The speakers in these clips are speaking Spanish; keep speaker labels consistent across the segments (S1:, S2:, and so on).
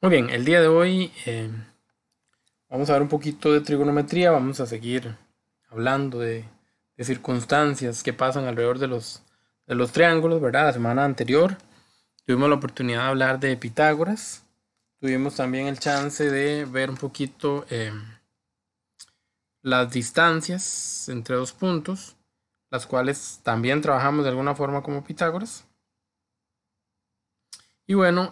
S1: Muy bien, el día de hoy vamos a ver un poquito de trigonometría, vamos a seguir hablando de circunstancias que pasan alrededor de los triángulos, ¿verdad? La semana anterior tuvimos la oportunidad de hablar de Pitágoras, tuvimos también el chance de ver un poquito las distancias entre dos puntos, las cuales también trabajamos de alguna forma como Pitágoras. Y bueno,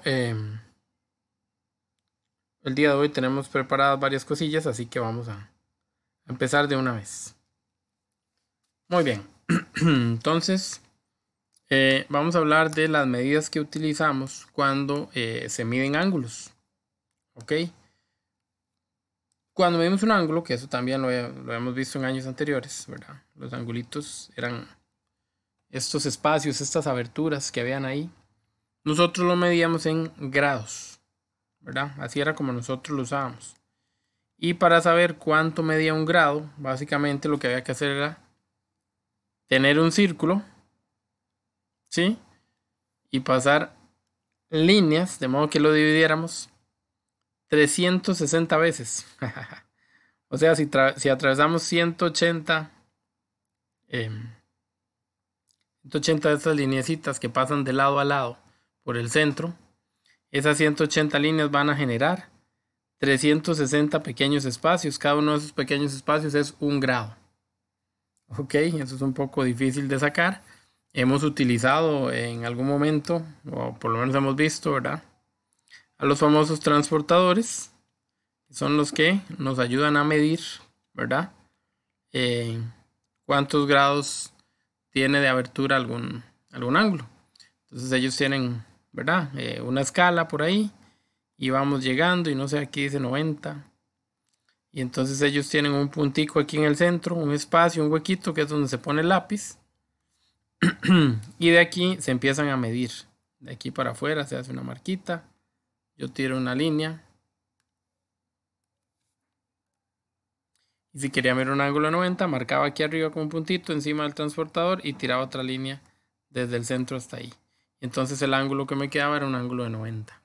S1: el día de hoy tenemos preparadas varias cosillas, así que vamos a empezar de una vez. Muy bien, entonces vamos a hablar de las medidas que utilizamos cuando se miden ángulos. ¿Ok? Cuando medimos un ángulo, que eso también lo hemos visto en años anteriores, ¿verdad? Los angulitos eran estos espacios, estas aberturas que habían ahí. Nosotros lo medíamos en grados, ¿verdad? Así era como nosotros lo usábamos. Y para saber cuánto medía un grado, básicamente lo que había que hacer era tener un círculo, ¿sí? Y pasar líneas, de modo que lo dividiéramos 360 veces. O sea, si atravesamos 180 de estas lineecitas que pasan de lado a lado por el centro, esas 180 líneas van a generar 360 pequeños espacios. Cada uno de esos pequeños espacios es un grado. Ok, eso es un poco difícil de sacar. Hemos utilizado en algún momento, o por lo menos hemos visto, ¿verdad? A los famosos transportadores, que son los que nos ayudan a medir, ¿verdad? Eh, cuántos grados tiene de abertura algún ángulo. Entonces ellos tienen, ¿verdad? Una escala por ahí y vamos llegando y no sé, aquí dice 90. Y entonces ellos tienen un puntico aquí en el centro, un espacio, un huequito que es donde se pone el lápiz. Y de aquí se empiezan a medir. De aquí para afuera se hace una marquita. Yo tiro una línea. Y si quería medir un ángulo de 90, marcaba aquí arriba con un puntito encima del transportador y tiraba otra línea desde el centro hasta ahí. Entonces el ángulo que me quedaba era un ángulo de 90.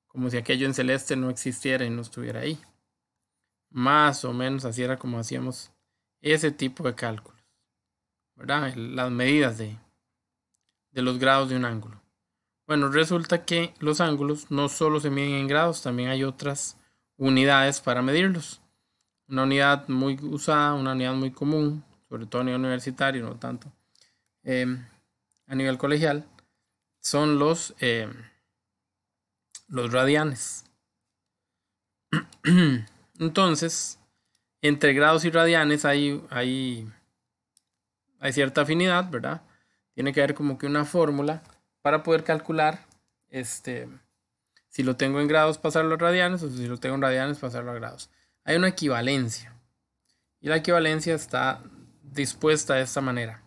S1: Como si aquello en celeste no existiera y no estuviera ahí. Más o menos así era como hacíamos ese tipo de cálculos, ¿verdad? Las medidas de los grados de un ángulo. Bueno, resulta que los ángulos no solo se miden en grados, también hay otras unidades para medirlos. Una unidad muy usada, una unidad muy común, sobre todo a nivel universitario, no tanto eh, a nivel colegial, son los radianes. Entonces, entre grados y radianes hay cierta afinidad, ¿verdad? Tiene que haber como que una fórmula para poder calcular si lo tengo en grados pasarlo a radianes o si lo tengo en radianes pasarlo a grados. Hay una equivalencia y la equivalencia está dispuesta de esta manera.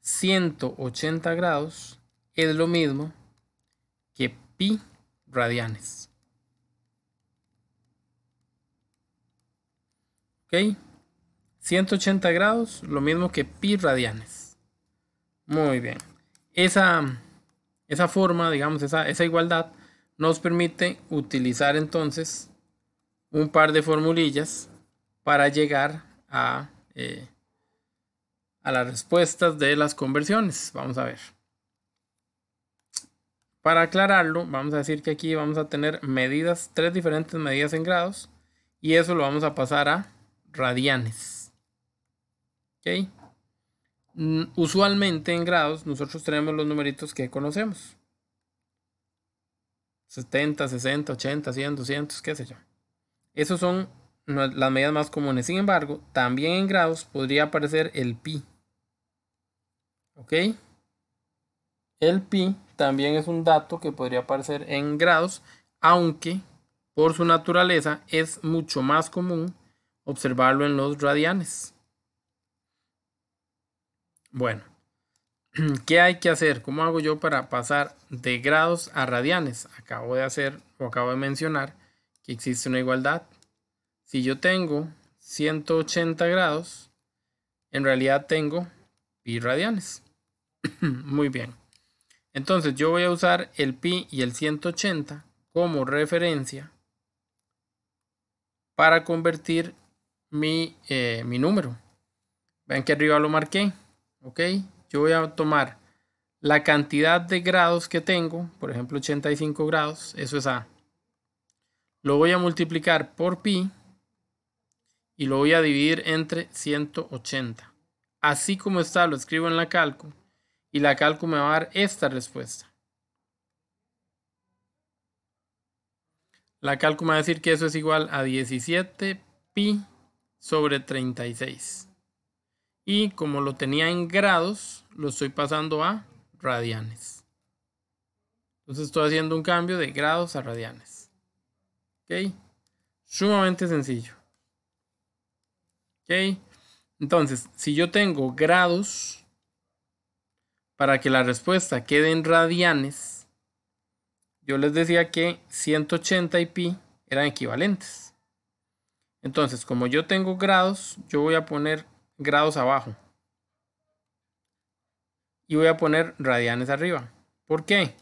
S1: 180 grados es lo mismo que pi radianes. ¿Ok? 180 grados, lo mismo que pi radianes. Muy bien. Esa forma, digamos, esa igualdad nos permite utilizar entonces un par de formulillas para llegar a las respuestas de las conversiones. Vamos a ver. Para aclararlo, vamos a decir que aquí vamos a tener tres diferentes medidas en grados y eso lo vamos a pasar a radianes. ¿Ok? Usualmente en grados nosotros tenemos los numeritos que conocemos. 70, 60, 80, 100, 200, qué sé yo. Esos son las medidas más comunes. Sin embargo, también en grados podría aparecer el pi. ¿Ok? El pi también es un dato que podría aparecer en grados, aunque por su naturaleza es mucho más común observarlo en los radianes. Bueno, ¿qué hay que hacer? ¿Cómo hago yo para pasar de grados a radianes? Acabo de mencionar que existe una igualdad. Si yo tengo 180 grados, en realidad tengo pi radianes. Muy bien. Entonces yo voy a usar el pi y el 180 como referencia para convertir mi número. Vean que arriba lo marqué. Ok, yo voy a tomar la cantidad de grados que tengo, por ejemplo 85 grados, eso es A. Lo voy a multiplicar por pi y lo voy a dividir entre 180. Así como está, lo escribo en la calco y la calco me va a dar esta respuesta. La calco me va a decir que eso es igual a 17 pi sobre 36. Y como lo tenía en grados, lo estoy pasando a radianes. Entonces estoy haciendo un cambio de grados a radianes. ¿Ok? Sumamente sencillo. ¿Ok? Entonces, si yo tengo grados, para que la respuesta quede en radianes, yo les decía que 180 y pi eran equivalentes. Entonces, como yo tengo grados, yo voy a poner grados abajo. Y voy a poner radianes arriba. ¿Por qué?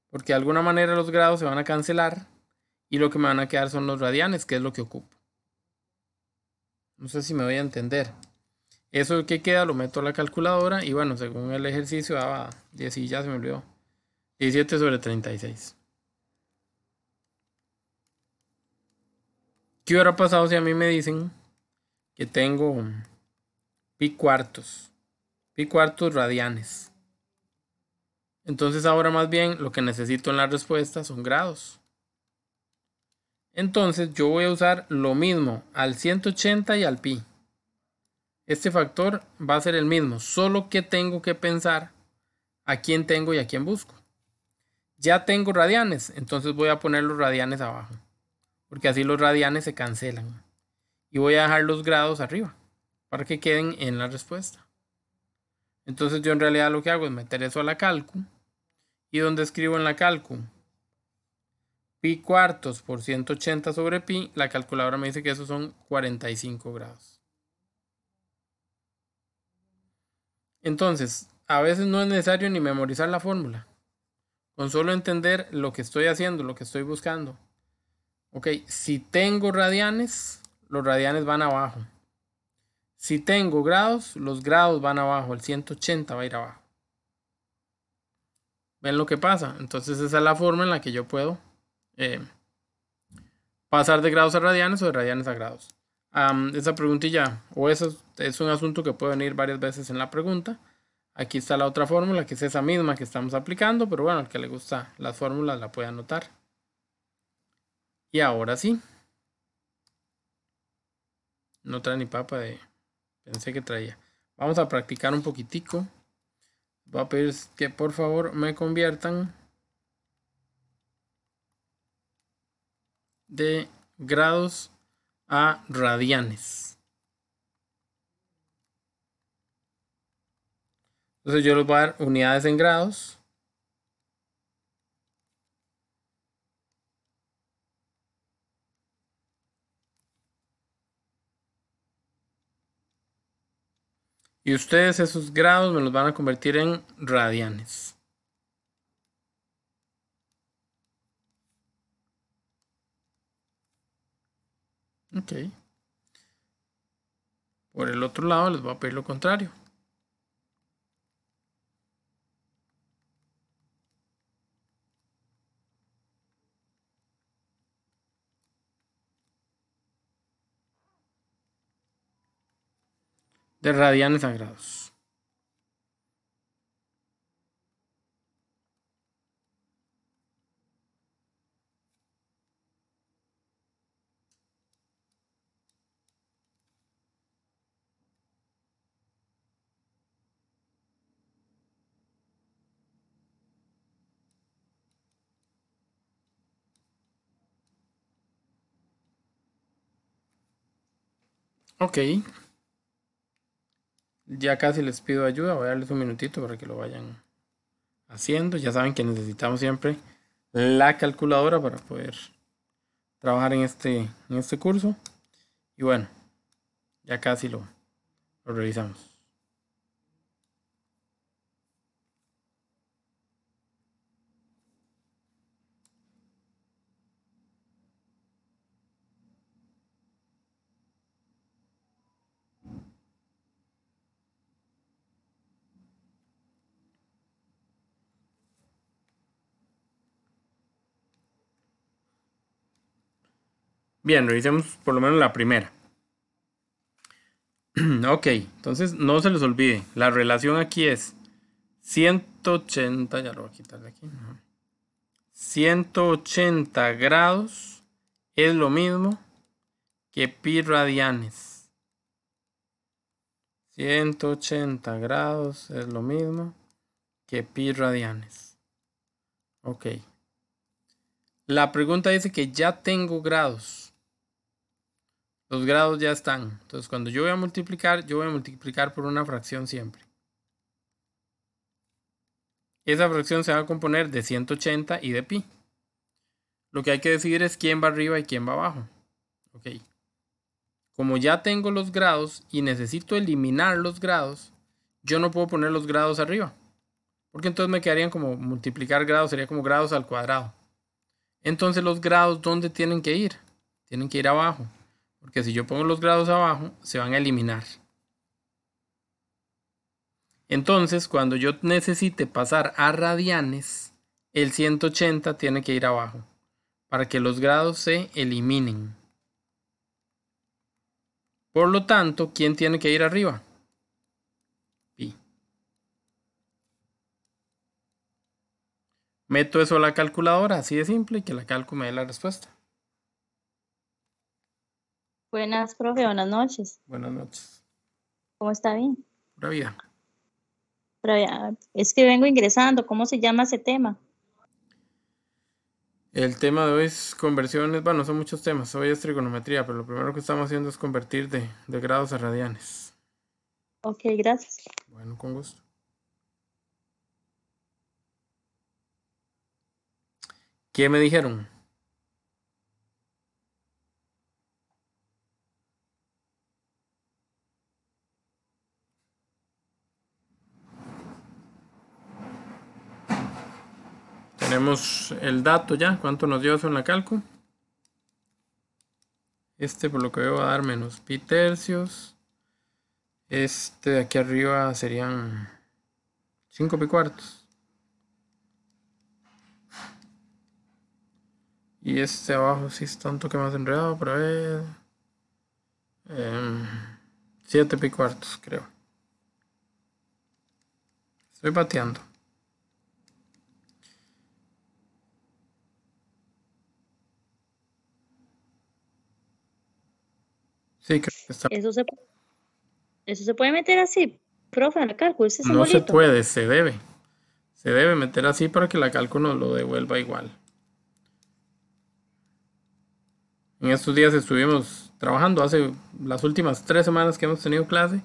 S1: Porque de alguna manera los grados se van a cancelar y lo que me van a quedar son los radianes, que es lo que ocupo. No sé si me voy a entender. Eso que queda lo meto a la calculadora y bueno, según el ejercicio daba 10 y ya se me olvidó. 17 sobre 36. ¿Qué hubiera pasado si a mí me dicen que tengo pi cuartos? Pi cuartos radianes. Entonces ahora más bien lo que necesito en la respuesta son grados. Entonces yo voy a usar lo mismo al 180 y al pi. Este factor va a ser el mismo, solo que tengo que pensar a quién tengo y a quién busco. Ya tengo radianes, entonces voy a poner los radianes abajo, porque así los radianes se cancelan. Y voy a dejar los grados arriba, para que queden en la respuesta. Entonces yo en realidad lo que hago es meter eso a la calcu, y donde escribo en la calcu pi cuartos por 180 sobre pi, la calculadora me dice que esos son 45 grados. Entonces, a veces no es necesario ni memorizar la fórmula. Con solo entender lo que estoy haciendo, lo que estoy buscando. Ok, si tengo radianes, los radianes van abajo. Si tengo grados, los grados van abajo. El 180 va a ir abajo. ¿Ven lo que pasa? Entonces esa es la forma en la que yo puedo eh, pasar de grados a radianes o de radianes a grados. Esa preguntilla, o eso es un asunto que puede venir varias veces en la pregunta. Aquí está la otra fórmula, que es esa misma que estamos aplicando, pero bueno, al que le gusta las fórmulas la puede anotar. Y ahora sí. No trae ni papa de... Pensé que traía. Vamos a practicar un poquitico. Voy a pedir que por favor me conviertan de grados a radianes. Entonces yo les voy a dar unidades en grados. Y ustedes esos grados me los van a convertir en radianes. Ok. Por el otro lado les voy a pedir lo contrario. De radianes a grados. Ok. Ya casi les pido ayuda. Voy a darles un minutito para que lo vayan haciendo. Ya saben que necesitamos siempre la calculadora para poder trabajar en este curso. Y bueno, ya casi lo revisamos. Bien, revisemos por lo menos la primera. Ok, entonces no se les olvide, la relación aquí es 180, ya lo voy a quitar de aquí. 180 grados es lo mismo que pi radianes. 180 grados es lo mismo que pi radianes. Ok. La pregunta dice que ya tengo grados. Los grados ya están. Entonces, cuando yo voy a multiplicar por una fracción siempre. Esa fracción se va a componer de 180 y de pi. Lo que hay que decidir es quién va arriba y quién va abajo. Ok. Como ya tengo los grados y necesito eliminar los grados, yo no puedo poner los grados arriba. Porque entonces me quedarían como multiplicar grados, sería como grados al cuadrado. Entonces los grados, ¿dónde tienen que ir? Tienen que ir abajo. Porque si yo pongo los grados abajo, se van a eliminar. Entonces, cuando yo necesite pasar a radianes, el 180 tiene que ir abajo. Para que los grados se eliminen. Por lo tanto, ¿quién tiene que ir arriba? Pi. Meto eso a la calculadora, así de simple, y que la calco me dé la respuesta.
S2: Buenas, profe, buenas noches.
S1: Buenas noches.
S2: ¿Cómo está? Bien.
S1: Pura vida.
S2: Pero ya, es que vengo ingresando. ¿Cómo se llama ese tema?
S1: El tema de hoy es conversiones. Bueno, son muchos temas. Hoy es trigonometría, pero lo primero que estamos haciendo es convertir de grados a radianes.
S2: Ok, gracias.
S1: Bueno, con gusto. ¿Qué me dijeron? Tenemos el dato ya. ¿Cuánto nos dio eso en la calco? Por lo que veo va a dar menos pi tercios. De aquí arriba serían 5 pi cuartos. Y abajo sí está un toque más enredado, pero a ver. 7 pi cuartos, creo. Estoy pateando. Sí, creo que está.
S2: Eso se puede meter así, profe, en el cálculo, ese
S1: No se
S2: simbolito.
S1: puede, se debe. Se debe meter así para que la calco nos lo devuelva igual. En estos días estuvimos trabajando, hace las últimas 3 semanas que hemos tenido clase,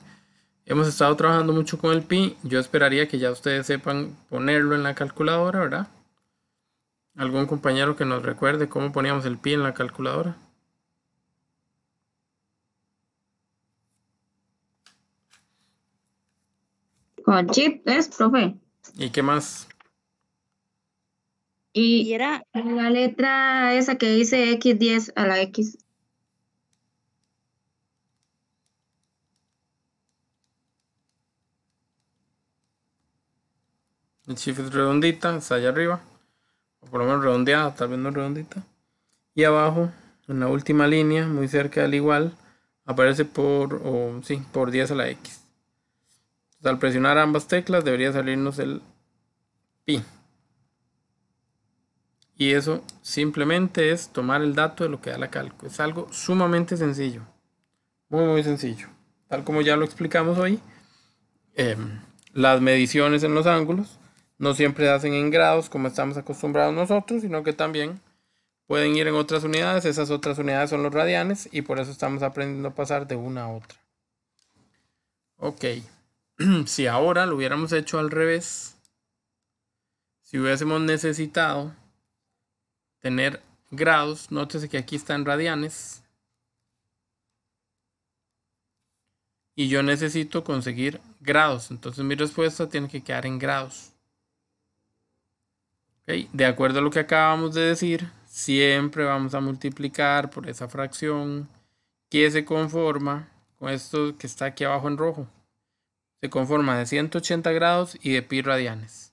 S1: hemos estado trabajando mucho con el pi. Yo esperaría que ya ustedes sepan ponerlo en la calculadora, ¿verdad? ¿Algún compañero que nos recuerde cómo poníamos el pi en la calculadora?
S3: Con chip es, profe.
S1: ¿Y qué más?
S2: Y
S3: Y
S2: era,
S3: la letra esa que dice X10 a la X.
S1: El shift es redondita, está allá arriba. O por lo menos redondeada, tal vez no redondita. Y abajo, en la última línea, muy cerca del igual, aparece por 10 a la X. Entonces, al presionar ambas teclas debería salirnos el pi. Y eso simplemente es tomar el dato de lo que da la calco. Es algo sumamente sencillo. Muy, muy sencillo. Tal como ya lo explicamos hoy, las mediciones en los ángulos no siempre se hacen en grados como estamos acostumbrados nosotros, sino que también pueden ir en otras unidades. Esas otras unidades son los radianes y por eso estamos aprendiendo a pasar de una a otra. Ok. Si ahora lo hubiéramos hecho al revés, si hubiésemos necesitado tener grados, nótese que aquí están radianes y yo necesito conseguir grados, entonces mi respuesta tiene que quedar en grados. Okay. De acuerdo a lo que acabamos de decir, siempre vamos a multiplicar por esa fracción que se conforma con esto que está aquí abajo en rojo. Se conforma de 180 grados y de pi radianes.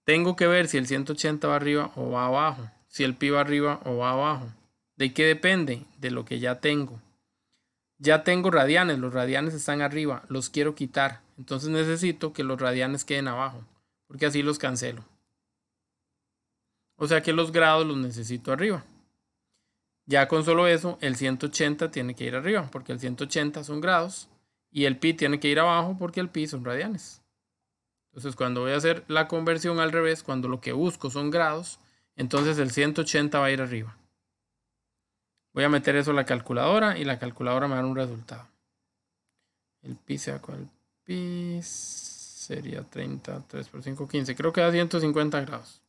S1: Tengo que ver si el 180 va arriba o va abajo, si el pi va arriba o va abajo. ¿De qué depende? De lo que ya tengo. Ya tengo radianes, los radianes están arriba, los quiero quitar. Entonces necesito que los radianes queden abajo, porque así los cancelo. O sea que los grados los necesito arriba. Ya con solo eso, el 180 tiene que ir arriba, porque el 180 son grados, y el pi tiene que ir abajo, porque el pi son radianes. Entonces, cuando voy a hacer la conversión al revés, cuando lo que busco son grados, entonces el 180 va a ir arriba. Voy a meter eso a la calculadora y la calculadora me da un resultado. El pi sea con el pi sería 33 por 5, 15. Creo que da 150 grados.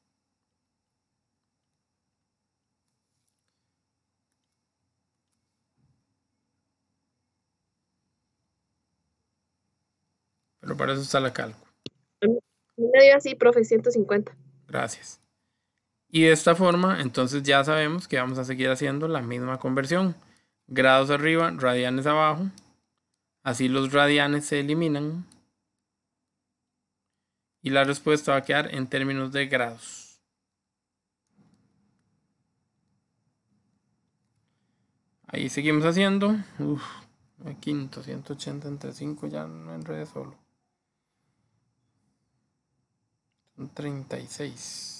S1: Pero para eso está la cálculo.
S4: Me dio así, profe, 150.
S1: Gracias. Y de esta forma, entonces ya sabemos que vamos a seguir haciendo la misma conversión. Grados arriba, radianes abajo. Así los radianes se eliminan. Y la respuesta va a quedar en términos de grados. Ahí seguimos haciendo. Quinto, 180 entre 5, ya no enredé solo. Son 36.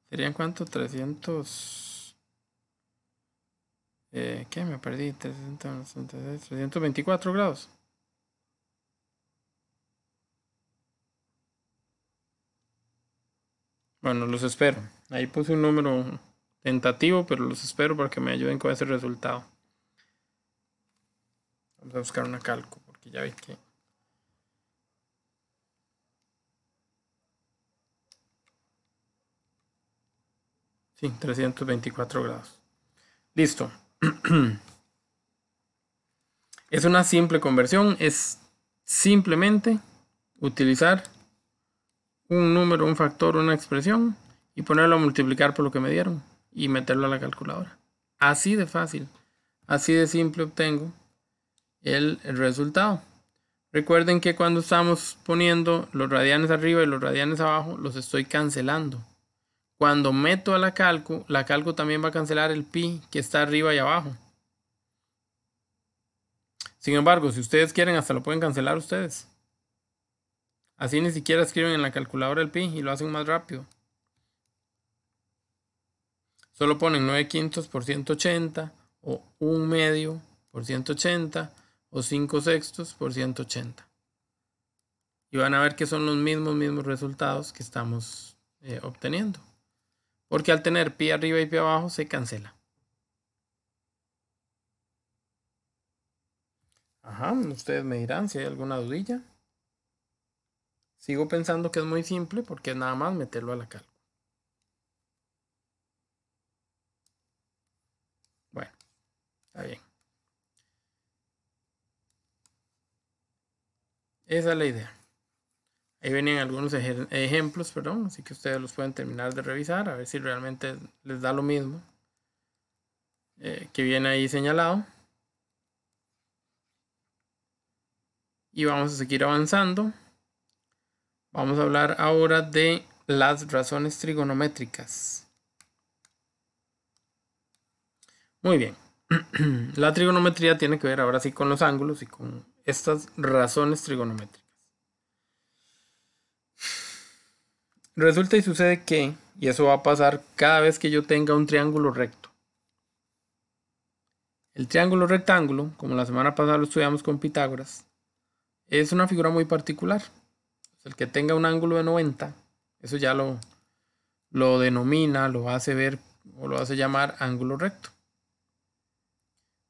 S1: ¿Serían cuánto? 300. ¿Qué? Me perdí. 324 grados. Bueno, los espero. Ahí puse un número tentativo, pero los espero para que me ayuden con ese resultado. Vamos a buscar una calco, porque ya vi que... Sí, 324 grados. Listo. Es una simple conversión. Es simplemente utilizar un número, un factor, una expresión y ponerlo a multiplicar por lo que me dieron y meterlo a la calculadora. Así de fácil, así de simple obtengo el resultado. Recuerden que cuando estamos poniendo los radianes arriba y los radianes abajo, los estoy cancelando. Cuando meto a la calco también va a cancelar el pi que está arriba y abajo. Sin embargo, si ustedes quieren, hasta lo pueden cancelar ustedes. Así ni siquiera escriben en la calculadora el pi y lo hacen más rápido. Solo ponen 9 quintos por 180 o 1 medio por 180 o 5 sextos por 180. Y van a ver que son los mismos resultados que estamos obteniendo. Porque al tener pi arriba y pi abajo se cancela. Ajá, ustedes me dirán si hay alguna dudilla. Sigo pensando que es muy simple porque es nada más meterlo a la calco. Bueno, está bien. Esa es la idea. Ahí venían algunos ejemplos, perdón, así que ustedes los pueden terminar de revisar, a ver si realmente les da lo mismo que viene ahí señalado. Y vamos a seguir avanzando. Vamos a hablar ahora de las razones trigonométricas. Muy bien. La trigonometría tiene que ver ahora sí con los ángulos y con estas razones trigonométricas. Resulta y sucede que, y eso va a pasar cada vez que yo tenga un triángulo recto. El triángulo rectángulo, como la semana pasada lo estudiamos con Pitágoras, es una figura muy particular. El que tenga un ángulo de 90, eso ya lo denomina, lo hace ver o lo hace llamar ángulo recto.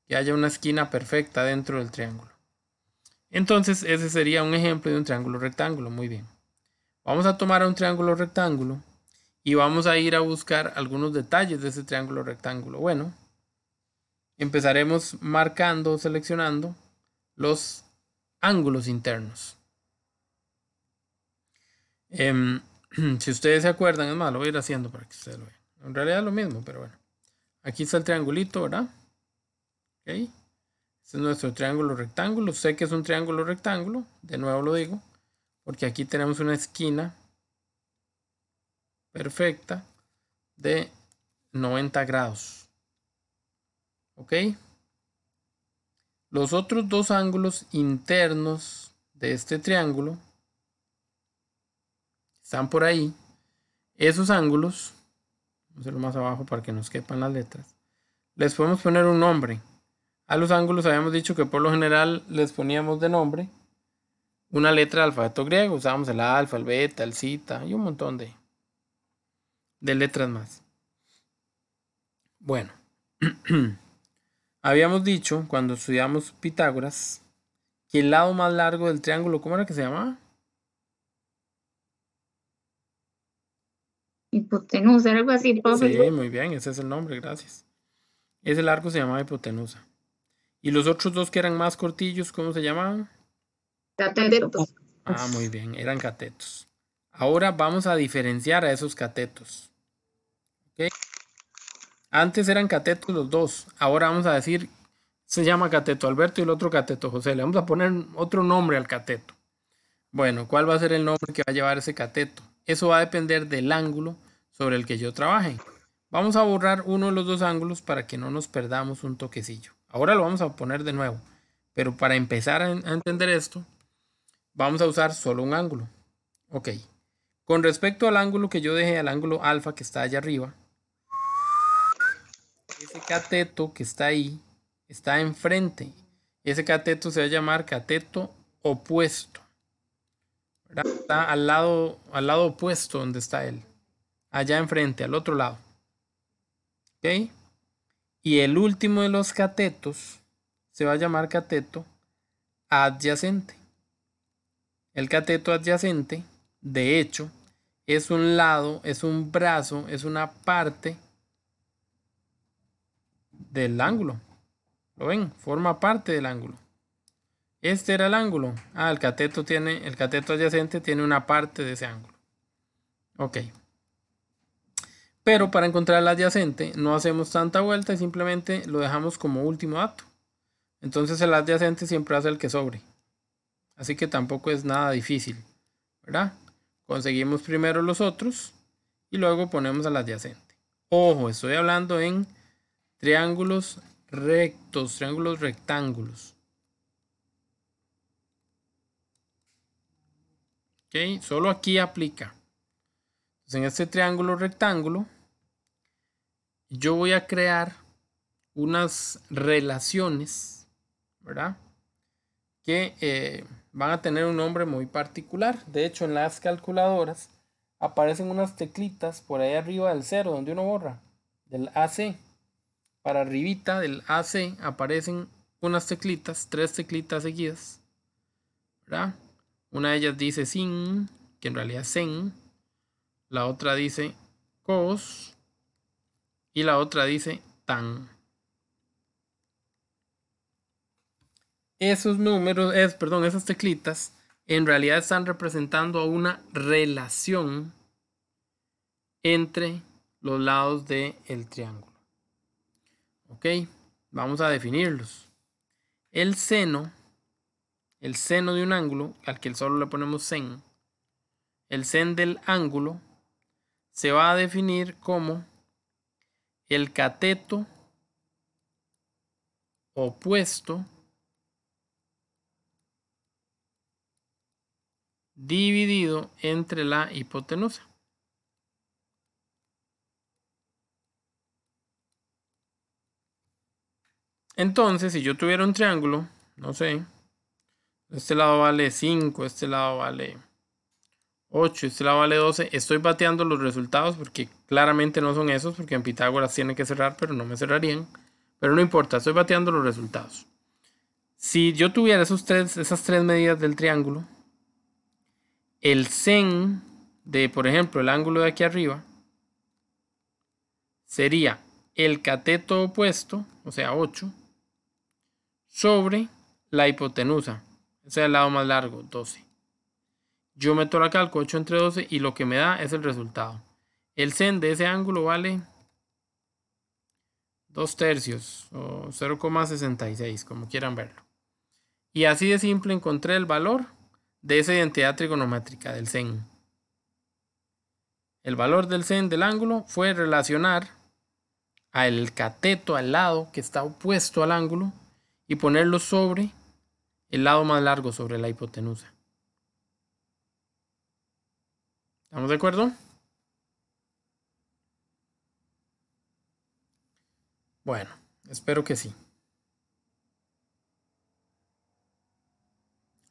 S1: Que haya una esquina perfecta dentro del triángulo. Entonces ese sería un ejemplo de un triángulo rectángulo. Muy bien. Vamos a tomar un triángulo rectángulo y vamos a ir a buscar algunos detalles de ese triángulo rectángulo. Bueno, empezaremos marcando, seleccionando los ángulos internos. Si ustedes se acuerdan, es más, lo voy a ir haciendo para que ustedes lo vean. En realidad es lo mismo, pero bueno. Aquí está el triangulito, ¿verdad? Este es nuestro triángulo rectángulo. Sé que es un triángulo rectángulo. De nuevo lo digo. Porque aquí tenemos una esquina perfecta de 90 grados. ¿Ok? Los otros dos ángulos internos de este triángulo están por ahí. Esos ángulos, vamos a hacerlo más abajo para que nos quepan las letras, les podemos poner un nombre. A los ángulos habíamos dicho que por lo general les poníamos de nombre una letra del alfabeto griego. Usábamos el alfa, el beta, el zeta y un montón de letras más. Bueno, habíamos dicho cuando estudiamos Pitágoras que el lado más largo del triángulo, ¿cómo era que se llamaba?
S3: Hipotenusa, algo así, profe.
S1: Sí, muy bien, ese es el nombre, gracias. Ese largo se llamaba hipotenusa. ¿Y los otros dos que eran más cortillos, cómo se llamaban?
S4: Catetos.
S1: Ah, muy bien, eran catetos. Ahora vamos a diferenciar a esos catetos. ¿Ok? Antes eran catetos los dos. Ahora vamos a decir, se llama cateto Alberto y el otro cateto José. Le vamos a poner otro nombre al cateto. Bueno, ¿cuál va a ser el nombre que va a llevar ese cateto? Eso va a depender del ángulo sobre el que yo trabaje. Vamos a borrar uno de los dos ángulos para que no nos perdamos un toquecillo. Ahora lo vamos a poner de nuevo. Pero para empezar a entender esto, vamos a usar solo un ángulo. Ok. Con respecto al ángulo que yo dejé, al ángulo alfa que está allá arriba, ese cateto que está ahí está enfrente. Ese cateto se va a llamar cateto opuesto. ¿Verdad? Está al lado opuesto donde está él. Allá enfrente, al otro lado. ¿Ok? Y el último de los catetos se va a llamar cateto adyacente. El cateto adyacente, de hecho, es un lado, es un brazo, es una parte del ángulo. ¿Lo ven? Forma parte del ángulo. Este era el ángulo. Ah, el cateto adyacente tiene una parte de ese ángulo. Ok. Pero para encontrar el adyacente no hacemos tanta vuelta y simplemente lo dejamos como último dato. Entonces el adyacente siempre hace el que sobre. Así que tampoco es nada difícil, ¿verdad? Conseguimos primero los otros y luego ponemos al adyacente. Ojo, estoy hablando en triángulos rectos, triángulos rectángulos. ¿Ok? Solo aquí aplica. Entonces, en este triángulo rectángulo, yo voy a crear unas relaciones, ¿verdad? Que van a tener un nombre muy particular. De hecho, en las calculadoras aparecen unas teclitas por ahí arriba del 0, donde uno borra, del AC. Para arribita del AC aparecen unas teclitas, 3 teclitas seguidas, ¿verdad? Una de ellas dice sin, que en realidad es sen. La otra dice cos. Y la otra dice tan. Esos números, esas teclitas, en realidad están representando a una relación entre los lados del triángulo. Ok, vamos a definirlos. El seno de un ángulo, al que solo le ponemos sen, el sen del ángulo se va a definir como el cateto opuesto dividido entre la hipotenusa. Entonces, si yo tuviera un triángulo, no sé, este lado vale 5, este lado vale 8, este lado vale 12, estoy bateando los resultados porque claramente no son esos, porque en Pitágoras tiene que cerrar, pero no me cerrarían. Pero no importa, estoy bateando los resultados. Si yo tuviera esas tres medidas del triángulo, el sen de, por ejemplo, el ángulo de aquí arriba, sería el cateto opuesto, o sea 8, sobre la hipotenusa, o sea el lado más largo, 12. Yo meto la calco 8 entre 12 y lo que me da es el resultado. El sen de ese ángulo vale 2/3 o 0,66, como quieran verlo. Y así de simple encontré el valor de esa identidad trigonométrica del sen. El valor del sen del ángulo fue relacionar al cateto, al lado que está opuesto al ángulo, y ponerlo sobre el lado más largo, sobre la hipotenusa. ¿Estamos de acuerdo? Bueno, espero que sí.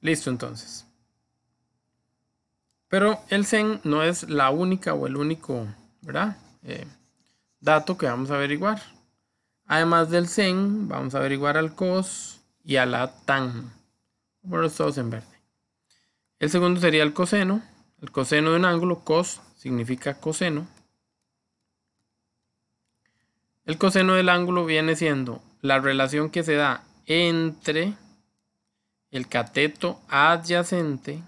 S1: Listo entonces. Pero el sen no es la única o el único, ¿verdad? Dato que vamos a averiguar. Además del sen, vamos a averiguar al cos y a la tan. Bueno, todos en verde. El segundo sería el coseno. El coseno de un ángulo, cos significa coseno. El coseno del ángulo viene siendo la relación que se da entre el cateto adyacente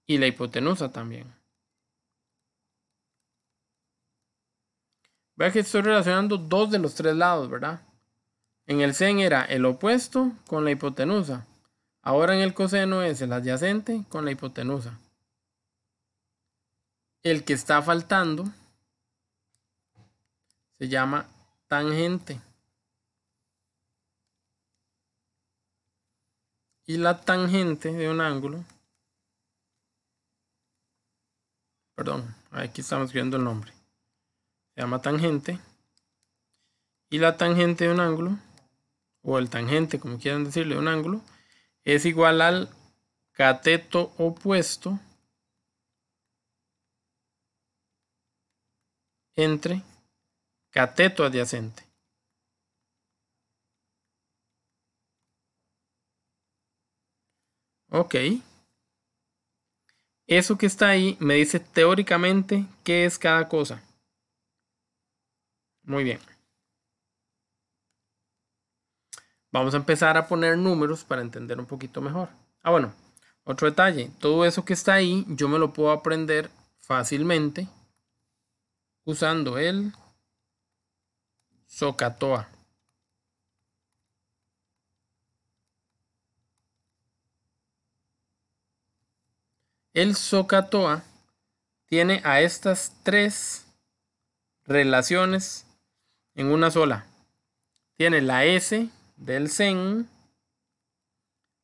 S1: y la hipotenusa también. Vea que estoy relacionando dos de los tres lados, ¿verdad? En el sen era el opuesto con la hipotenusa. Ahora en el coseno es el adyacente con la hipotenusa. El que está faltando se llama tangente. Y la tangente de un ángulo, perdón, aquí estamos escribiendo el nombre. Se llama tangente. Y la tangente de un ángulo, o el tangente, como quieran decirle, de un ángulo, es igual al cateto opuesto entre cateto adyacente. Ok. Eso que está ahí me dice teóricamente qué es cada cosa. Muy bien. Vamos a empezar a poner números para entender un poquito mejor. Bueno, otro detalle. Todo eso que está ahí yo me lo puedo aprender fácilmente usando el SOHCAHTOA. El SOHCAHTOA tiene a estas tres relaciones en una sola. Tiene la S del sen,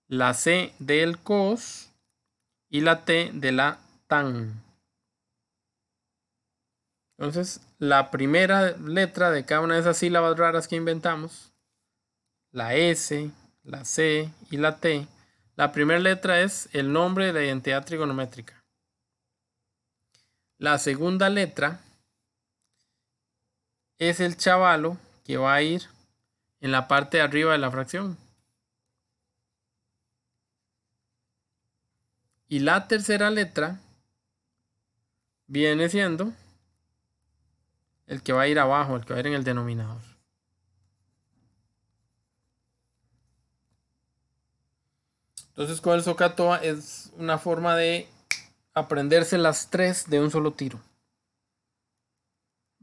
S1: la C del cos y la T de la tan. Entonces, la primera letra de cada una de esas sílabas raras que inventamos, la S, la C y la T, la primera letra es el nombre de la identidad trigonométrica. La segunda letra es el chavalo que va a ir en la parte de arriba de la fracción. Y la tercera letra viene siendo el que va a ir abajo, el que va a ir en el denominador. Entonces con el SOHCAHTOA es una forma de aprenderse las tres de un solo tiro.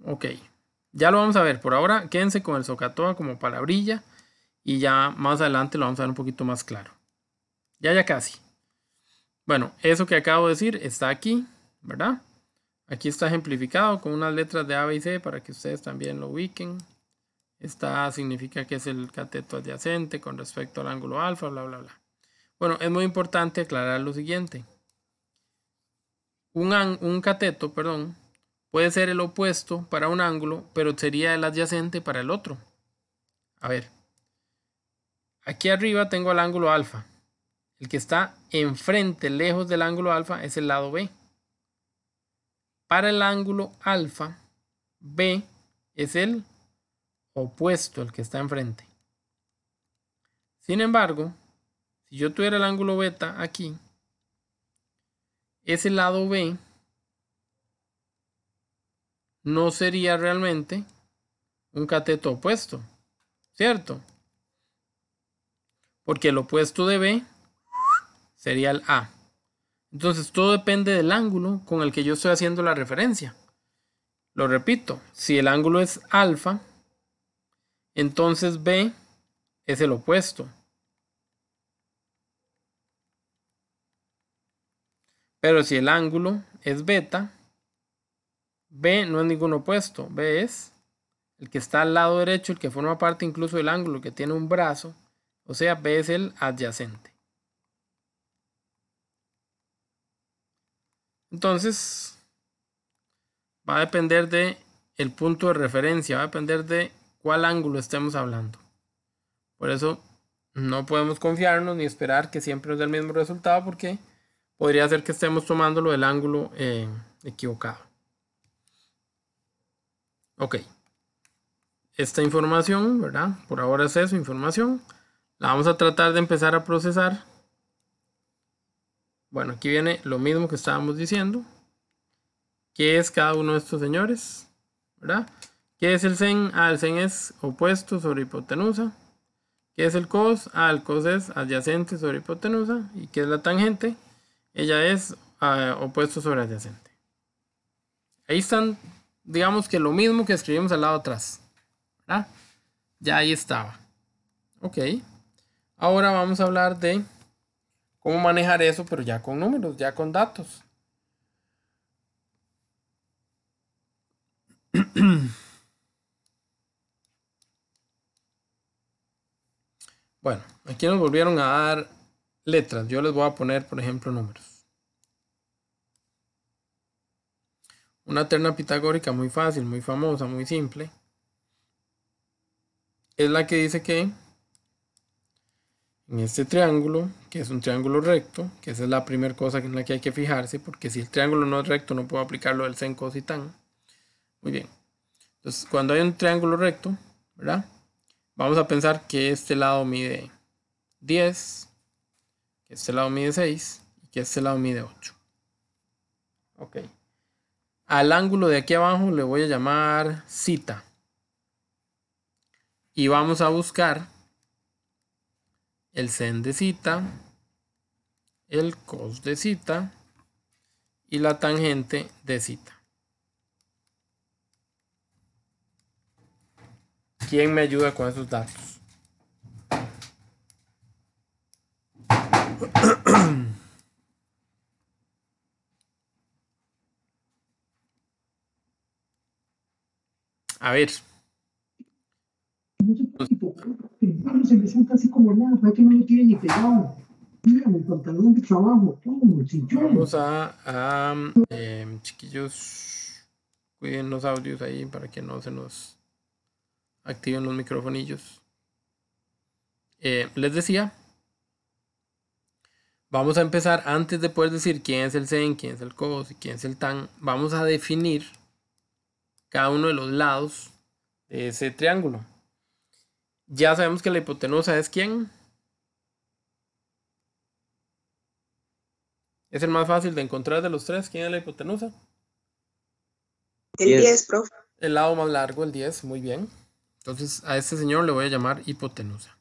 S1: Ok, ya lo vamos a ver. Por ahora quédense con el SOHCAHTOA como palabrilla y ya más adelante lo vamos a ver un poquito más claro. Ya casi. Bueno, eso que acabo de decir está aquí, ¿verdad? Aquí está ejemplificado con unas letras de A, B y C para que ustedes también lo ubiquen. Esta significa que es el cateto adyacente con respecto al ángulo alfa, bla, bla, bla. Bueno, es muy importante aclarar lo siguiente. Un cateto, perdón, puede ser el opuesto para un ángulo, pero sería el adyacente para el otro. A ver, aquí arriba tengo el ángulo alfa. El que está enfrente, lejos del ángulo alfa, es el lado B. Para el ángulo alfa, B es el opuesto, el que está enfrente. Sin embargo, si yo tuviera el ángulo beta aquí, ese lado B no sería realmente un cateto opuesto, ¿cierto? Porque el opuesto de B sería el A. Entonces todo depende del ángulo con el que yo estoy haciendo la referencia. Lo repito, si el ángulo es alfa, entonces B es el opuesto. Pero si el ángulo es beta, B no es ningún opuesto. B es el que está al lado derecho, el que forma parte incluso del ángulo, que tiene un brazo. O sea, B es el adyacente. Entonces, va a depender de el punto de referencia, va a depender de cuál ángulo estemos hablando. Por eso no podemos confiarnos ni esperar que siempre nos dé el mismo resultado, porque podría ser que estemos tomándolo del ángulo equivocado. Ok. Esta información, ¿verdad? Por ahora es eso, información. La vamos a tratar de empezar a procesar. Bueno, aquí viene lo mismo que estábamos diciendo. ¿Qué es cada uno de estos señores? ¿Verdad? ¿Qué es el sen? El sen es opuesto sobre hipotenusa. ¿Qué es el cos? El cos es adyacente sobre hipotenusa. ¿Y qué es la tangente? Ella es opuesto sobre adyacente. Ahí están, digamos que lo mismo que escribimos al lado atrás. ¿Verdad? Ya ahí estaba. Ok. Ahora vamos a hablar de cómo manejar eso, pero ya con números, ya con datos. Bueno, aquí nos volvieron a dar letras. Yo les voy a poner, por ejemplo, números. Una terna pitagórica muy fácil, muy famosa, muy simple. Es la que dice que en este triángulo, que es un triángulo recto, que esa es la primera cosa en la que hay que fijarse, porque si el triángulo no es recto no puedo aplicarlo del sen, cos y tan. Muy bien. Entonces, cuando hay un triángulo recto, ¿verdad? Vamos a pensar que este lado mide 10, que este lado mide 6 y que este lado mide 8. Ok. Al ángulo de aquí abajo le voy a llamar zeta. Y vamos a buscar el sen de zeta, el cos de zeta y la tangente de zeta. ¿Quién me ayuda con esos datos? A ver.
S5: Se me sienta así como nada, para que no lo tiene ni pegado. Mira, mi pantalón de trabajo, todo,
S1: Vamos a chiquillos, cuiden los audios ahí para que no se nos activen los microfonillos. Les decía, vamos a empezar antes de poder decir quién es el sen, quién es el cos y quién es el tan. Vamos a definir cada uno de los lados de ese triángulo. Ya sabemos que la hipotenusa es ¿quién? Es el más fácil de encontrar de los tres. ¿Quién es la hipotenusa?
S4: El 10, profe.
S1: El lado más largo, el 10, muy bien. Entonces a este señor le voy a llamar hipotenusa.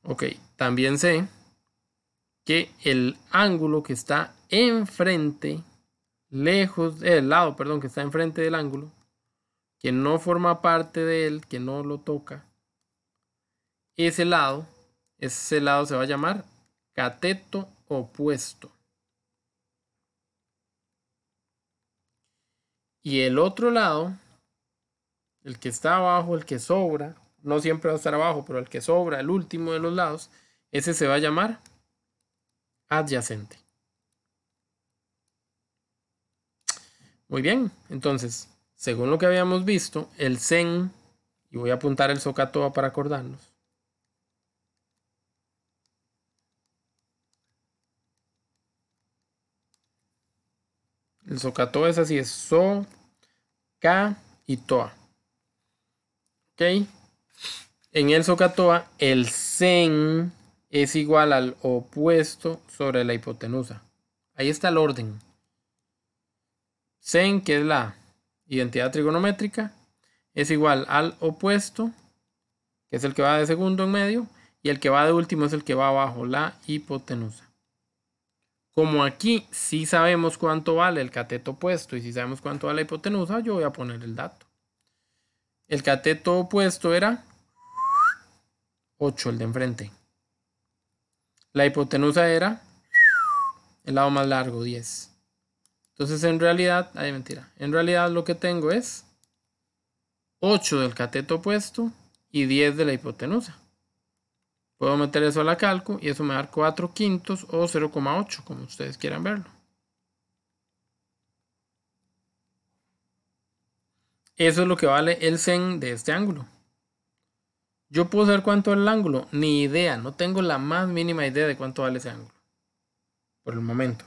S1: Ok, también sé que el ángulo que está enfrente, lejos, el lado, perdón, que está enfrente del ángulo, que no forma parte de él, que no lo toca, ese lado se va a llamar cateto opuesto. Y el otro lado, el que está abajo, el que sobra, no siempre va a estar abajo, pero el que sobra, el último de los lados, ese se va a llamar adyacente. Muy bien, entonces, según lo que habíamos visto, el sen, y voy a apuntar el SOHCAHTOA para acordarnos. El SOHCAHTOA es así, es SO, K y TOA. ¿Ok? En el SOHCAHTOA, el sen es igual al opuesto sobre la hipotenusa. Ahí está el orden. Sen, que es la identidad trigonométrica, es igual al opuesto, que es el que va de segundo en medio, y el que va de último es el que va abajo, la hipotenusa. Como aquí sí sabemos cuánto vale el cateto opuesto y sí sabemos cuánto vale la hipotenusa, yo voy a poner el dato. El cateto opuesto era 8, el de enfrente. La hipotenusa era el lado más largo, 10. Entonces en realidad, mentira, en realidad lo que tengo es 8 del cateto opuesto y 10 de la hipotenusa. Puedo meter eso a la calco y eso me da 4/5 o 0,8, como ustedes quieran verlo. Eso es lo que vale el sen de este ángulo. ¿Yo puedo saber cuánto vale el ángulo? Ni idea, no tengo la más mínima idea de cuánto vale ese ángulo. Por el momento.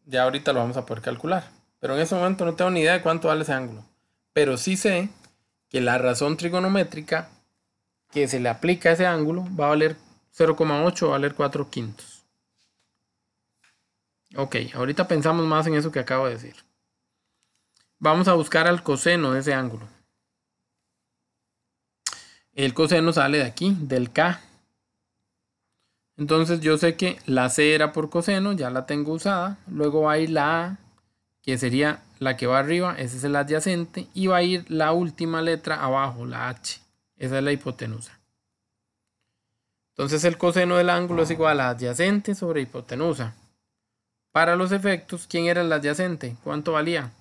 S1: Ya ahorita lo vamos a poder calcular. Pero en ese momento no tengo ni idea de cuánto vale ese ángulo. Pero sí sé que la razón trigonométrica que se le aplica a ese ángulo va a valer 0,8, va a valer 4/5. Ok, ahorita pensamos más en eso que acabo de decir. Vamos a buscar al coseno de ese ángulo. El coseno sale de aquí, del K. Entonces yo sé que la C era por coseno, ya la tengo usada. Luego va a ir la A, que sería la que va arriba, ese es el adyacente. Y va a ir la última letra abajo, la H. Esa es la hipotenusa. Entonces el coseno del ángulo es igual a adyacente sobre hipotenusa. Para los efectos, ¿quién era el adyacente? ¿Cuánto valía?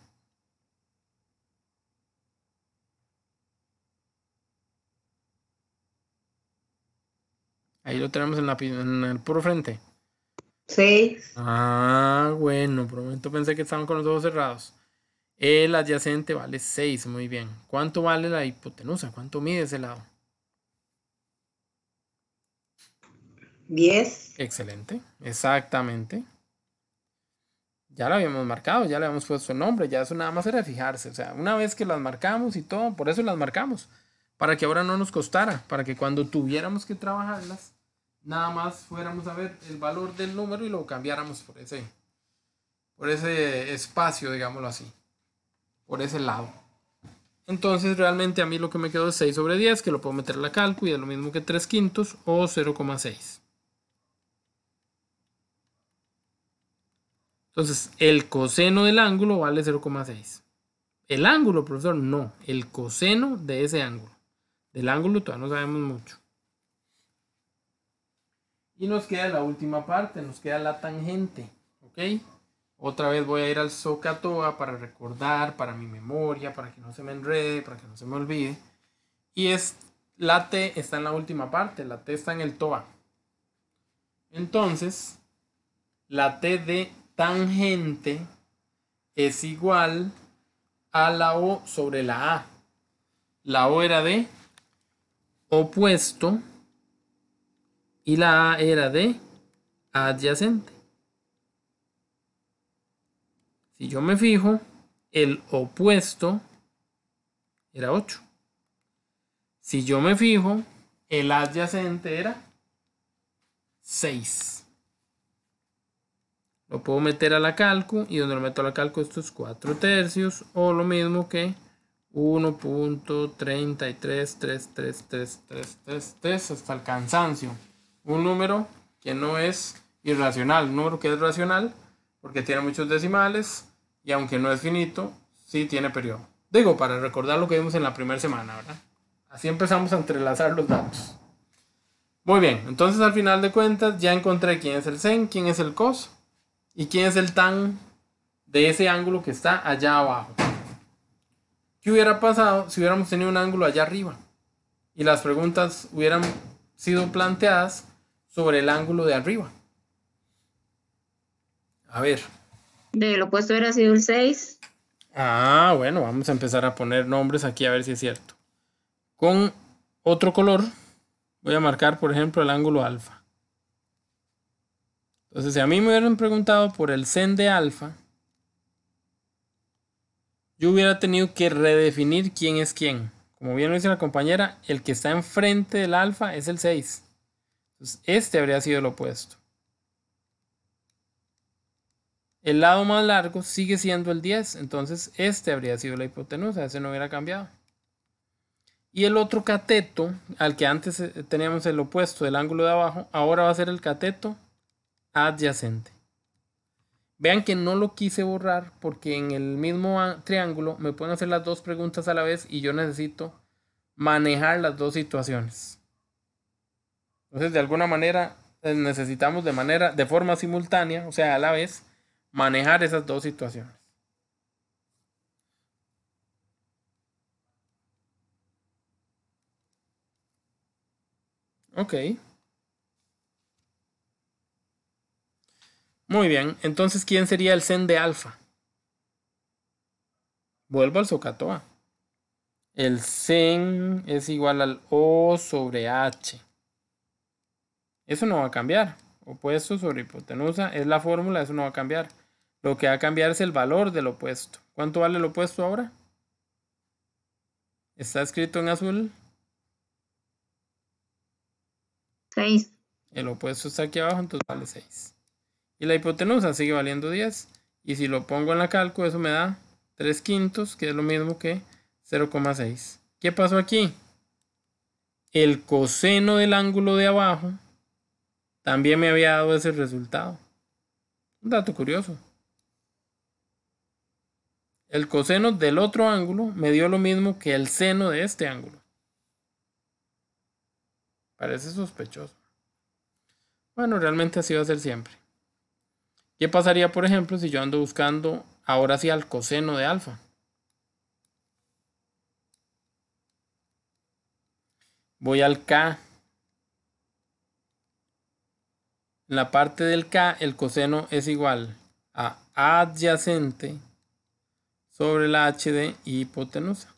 S1: Ahí lo tenemos en el puro frente.
S4: 6.
S1: Ah, bueno, por un momento pensé que estaban con los ojos cerrados. El adyacente vale 6, muy bien. ¿Cuánto vale la hipotenusa? ¿Cuánto mide ese lado?
S4: 10.
S1: Excelente, exactamente. Ya lo habíamos marcado, ya le habíamos puesto el nombre, ya eso nada más era fijarse. O sea, una vez que las marcamos y todo, por eso las marcamos. Para que ahora no nos costara, para que cuando tuviéramos que trabajarlas, nada más fuéramos a ver el valor del número y lo cambiáramos por ese espacio, digámoslo así. Por ese lado. Entonces realmente a mí lo que me quedó es 6 sobre 10, que lo puedo meter a la calco y es lo mismo que 3/5 o 0,6. Entonces el coseno del ángulo vale 0,6. El ángulo, profesor, no. El coseno de ese ángulo. Del ángulo todavía no sabemos mucho. Y nos queda la última parte, nos queda la tangente. ¿Ok? Otra vez voy a ir al SOHCAHTOA para recordar, para mi memoria, para que no se me enrede, para que no se me olvide. Y la T está en la última parte, la T está en el TOA. Entonces, la T de tangente es igual a la O sobre la A. La O era de opuesto y la A era de adyacente. Si yo me fijo, el opuesto era 8. Si yo me fijo, el adyacente era 6. Lo puedo meter a la calco y donde lo meto a la calco esto es 4/3 o lo mismo que 1.3333333 hasta el cansancio. Un número que no es irracional, un número que es racional porque tiene muchos decimales y aunque no es finito, sí tiene periodo. Digo, para recordar lo que vimos en la primera semana, ¿verdad? Así empezamos a entrelazar los datos. Muy bien, entonces al final de cuentas ya encontré quién es el sen, quién es el cos y quién es el tan de ese ángulo que está allá abajo. ¿Qué hubiera pasado si hubiéramos tenido un ángulo allá arriba? Y las preguntas hubieran sido planteadas sobre el ángulo de arriba. A ver.
S3: Del opuesto hubiera sido el 6.
S1: Ah, bueno, vamos a empezar a poner nombres aquí a ver si es cierto. Con otro color voy a marcar, por ejemplo, el ángulo alfa. Entonces, si a mí me hubieran preguntado por el sen de alfa, yo hubiera tenido que redefinir quién es quién. Como bien lo dice la compañera, el que está enfrente del alfa es el 6. Entonces, este habría sido el opuesto. El lado más largo sigue siendo el 10. Entonces, este habría sido la hipotenusa. Ese no hubiera cambiado. Y el otro cateto, al que antes teníamos el opuesto del ángulo de abajo, ahora va a ser el cateto adyacente. Vean que no lo quise borrar porque en el mismo triángulo me pueden hacer las dos preguntas a la vez y yo necesito manejar las dos situaciones. Entonces, de alguna manera, necesitamos de forma simultánea, o sea, a la vez, manejar esas dos situaciones. Ok. Muy bien. Entonces, ¿quién sería el sen de alfa? Vuelvo al SOHCAHTOA. El sen es igual al O sobre H. Eso no va a cambiar. Opuesto sobre hipotenusa es la fórmula, eso no va a cambiar. Lo que va a cambiar es el valor del opuesto. ¿Cuánto vale el opuesto ahora? Está escrito en azul.
S3: 6.
S1: El opuesto está aquí abajo, entonces vale 6. Y la hipotenusa sigue valiendo 10. Y si lo pongo en la calco, eso me da 3/5, que es lo mismo que 0,6. ¿Qué pasó aquí? El coseno del ángulo de abajo también me había dado ese resultado. Un dato curioso. El coseno del otro ángulo me dio lo mismo que el seno de este ángulo. Parece sospechoso. Bueno, realmente así va a ser siempre. ¿Qué pasaría, por ejemplo, si yo ando buscando ahora sí al coseno de alfa? Voy al K. En la parte del K, el coseno es igual a adyacente sobre la H de hipotenusa.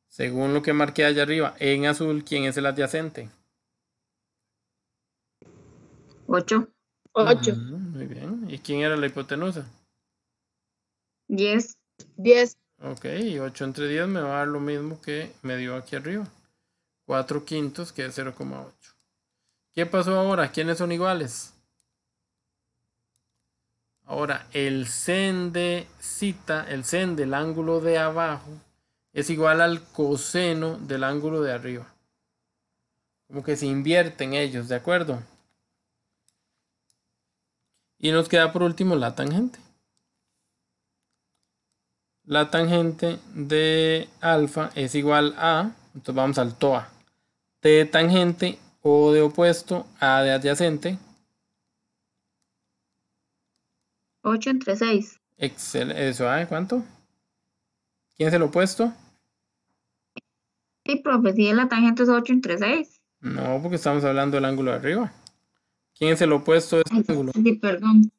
S1: Según lo que marqué allá arriba, en azul, ¿quién es el adyacente?
S3: 8.
S2: 8.
S1: Muy bien. ¿Y quién era la hipotenusa?
S3: 10.
S2: 10.
S1: Ok, y 8 entre 10 me va a dar lo mismo que me dio aquí arriba. 4/5, que es 0,8. ¿Qué pasó ahora? ¿Quiénes son iguales? Ahora, el sen de cita, el sen del ángulo de abajo, es igual al coseno del ángulo de arriba. Como que se invierten ellos, ¿de acuerdo? Y nos queda por último la tangente. La tangente de alfa es igual a, entonces vamos al TOA. T de tangente, O de opuesto, A de adyacente.
S3: 8 entre 6.
S1: Excelente. ¿Eso hay cuánto? ¿Quién es el opuesto?
S3: Sí, profe, si la tangente es 8 entre 6.
S1: No, porque estamos hablando del ángulo de arriba. ¿Quién es el opuesto de este ángulo?
S3: Sí, perdón.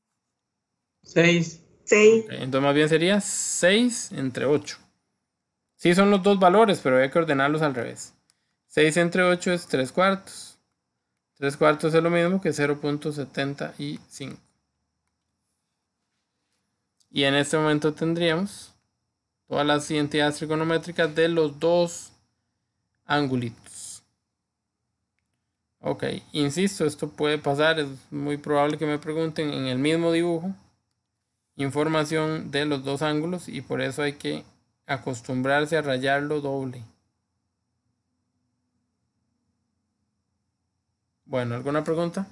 S5: 6.
S1: Ok, entonces más bien sería 6 entre 8. Sí, son los dos valores, pero hay que ordenarlos al revés. 6 entre 8 es 3/4. 3/4 es lo mismo que 0,75. Y en este momento tendríamos todas las identidades trigonométricas de los dos angulitos. Ok, insisto, esto puede pasar, es muy probable que me pregunten en el mismo dibujo información de los dos ángulos y por eso hay que acostumbrarse a rayarlo doble. Bueno, ¿alguna pregunta?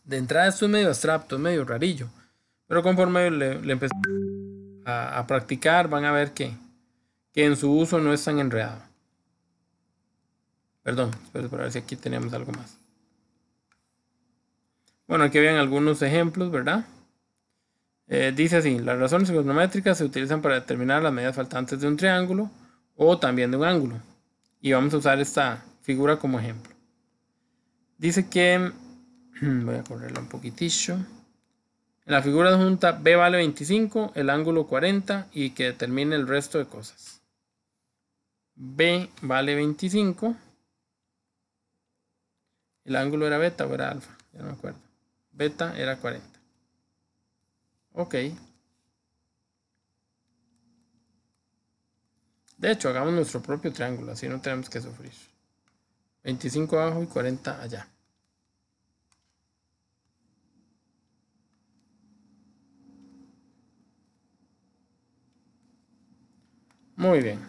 S1: De entrada esto es medio abstracto, es medio rarillo, pero conforme le empezamos a practicar van a ver que en su uso no es tan enredado. Perdón, espero para ver si aquí tenemos algo más. Bueno, aquí vean algunos ejemplos, ¿verdad? Dice así, las razones trigonométricas se utilizan para determinar las medidas faltantes de un triángulo o también de un ángulo. Y vamos a usar esta figura como ejemplo. Dice que, voy a correrla un poquitillo. En la figura adjunta B vale 25, el ángulo 40 y que determine el resto de cosas. B vale 25. El ángulo era beta o era alfa, ya no me acuerdo. Beta era 40. Ok. De hecho, hagamos nuestro propio triángulo, así no tenemos que sufrir. 25 abajo y 40 allá. Muy bien.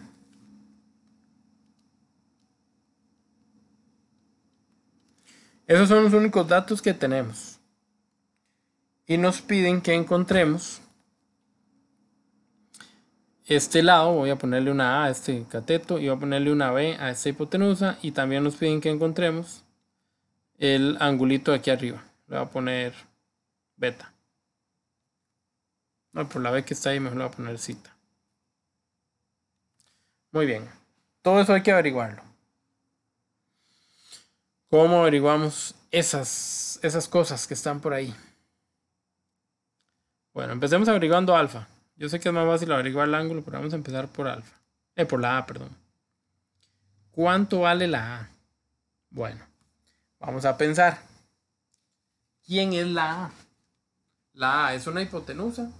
S1: Esos son los únicos datos que tenemos. Y nos piden que encontremos este lado. Voy a ponerle una A a este cateto y voy a ponerle una B a esta hipotenusa. Y también nos piden que encontremos el angulito de aquí arriba. Le voy a poner beta. No, por la B que está ahí mejor le voy a poner zeta. Muy bien. Todo eso hay que averiguarlo. ¿Cómo averiguamos esas cosas que están por ahí? Bueno, empecemos averiguando alfa. Yo sé que es más fácil averiguar el ángulo, pero vamos a empezar por alfa. Por la A, perdón. ¿Cuánto vale la A? Bueno, vamos a pensar. ¿Quién es la A? La A es una hipotenusa.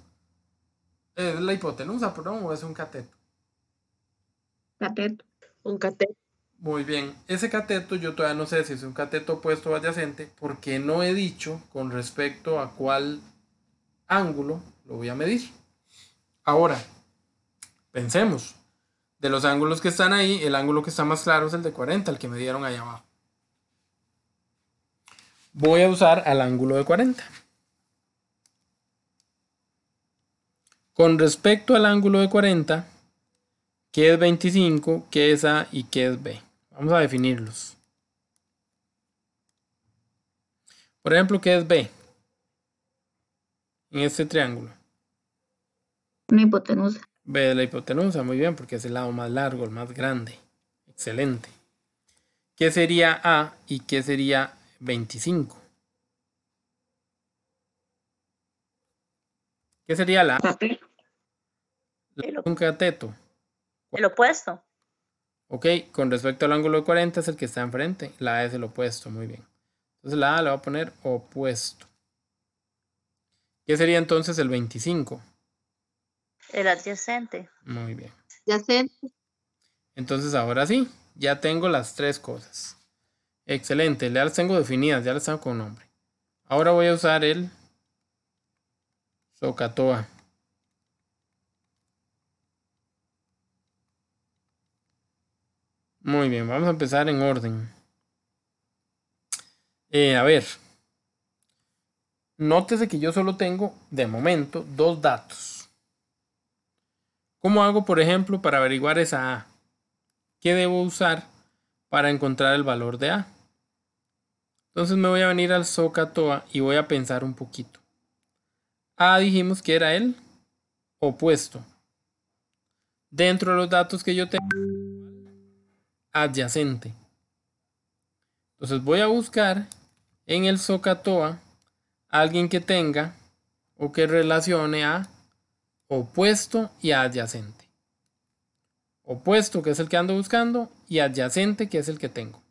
S1: ¿Es la hipotenusa, perdón, o es un cateto?
S3: Cateto.
S4: Un cateto.
S1: Muy bien, ese cateto yo todavía no sé si es un cateto opuesto o adyacente porque no he dicho con respecto a cuál ángulo lo voy a medir. Ahora, pensemos, de los ángulos que están ahí, el ángulo que está más claro es el de 40, el que me dieron ahí abajo. Voy a usar al ángulo de 40. Con respecto al ángulo de 40, ¿qué es 25? ¿Qué es A y qué es B? Vamos a definirlos. Por ejemplo, ¿qué es B? En este triángulo.
S3: Una hipotenusa.
S1: B de la hipotenusa, muy bien, porque es el lado más largo, el más grande. Excelente. ¿Qué sería A y qué sería 25? ¿Qué sería la A?
S3: Cateto.
S1: Un cateto.
S2: El opuesto.
S1: Ok, con respecto al ángulo de 40 es el que está enfrente. La A es el opuesto, muy bien. Entonces la A le voy a poner opuesto. ¿Qué sería entonces el 25?
S2: El adyacente.
S1: Muy bien.
S4: Ya sé.
S1: Entonces ahora sí, ya tengo las tres cosas. Excelente, ya las tengo definidas, ya las tengo con nombre. Ahora voy a usar el SOHCAHTOA. Muy bien, vamos a empezar en orden. A ver, nótese que yo solo tengo, de momento, dos datos. ¿Cómo hago, por ejemplo, para averiguar esa A? ¿Qué debo usar para encontrar el valor de A? Entonces me voy a venir al SOHCAHTOA y voy a pensar un poquito. A dijimos que era el opuesto. Dentro de los datos que yo tengo, adyacente. Entonces voy a buscar en el SOHCAHTOA alguien que tenga o que relacione a opuesto y a adyacente. Opuesto, que es el que ando buscando, y adyacente, que es el que tengo.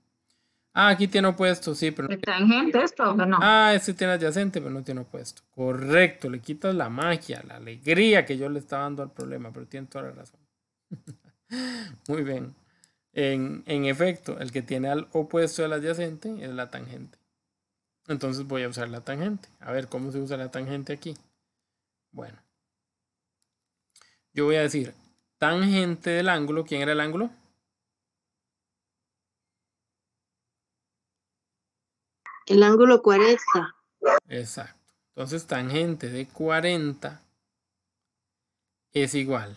S1: Ah, aquí tiene opuesto, sí, pero...
S3: ¿El tangente esto o no?
S1: Ah, este tiene adyacente, pero no tiene opuesto. Correcto, le quitas la magia, la alegría que yo le estaba dando al problema, pero tiene toda la razón. Muy bien. En efecto, el que tiene al opuesto del adyacente es la tangente. Entonces voy a usar la tangente. A ver, ¿cómo se usa la tangente aquí? Bueno. Yo voy a decir tangente del ángulo. ¿Quién era el ángulo?
S4: El ángulo 40.
S1: Exacto. Entonces tangente de 40 es igual.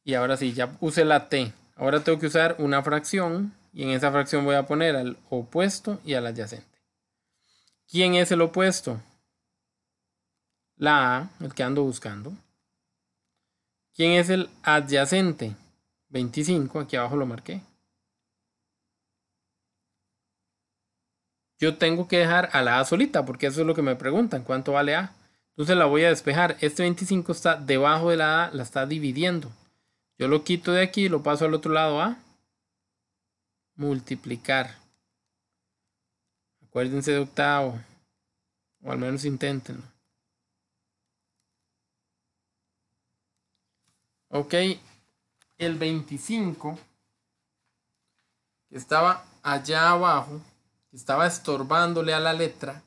S1: Y ahora sí, ya usé la t. Ahora tengo que usar una fracción. Y en esa fracción voy a poner al opuesto y al adyacente. ¿Quién es el opuesto? La A, el que ando buscando. ¿Quién es el adyacente? 25, aquí abajo lo marqué. Yo tengo que dejar a la A solita, porque eso es lo que me preguntan, ¿cuánto vale A? Entonces la voy a despejar. Este 25 está debajo de la A, la está dividiendo. Yo lo quito de aquí y lo paso al otro lado a multiplicar. Acuérdense de octavo, o al menos inténtenlo. Ok, el 25 que estaba allá abajo, que estaba estorbándole a la letra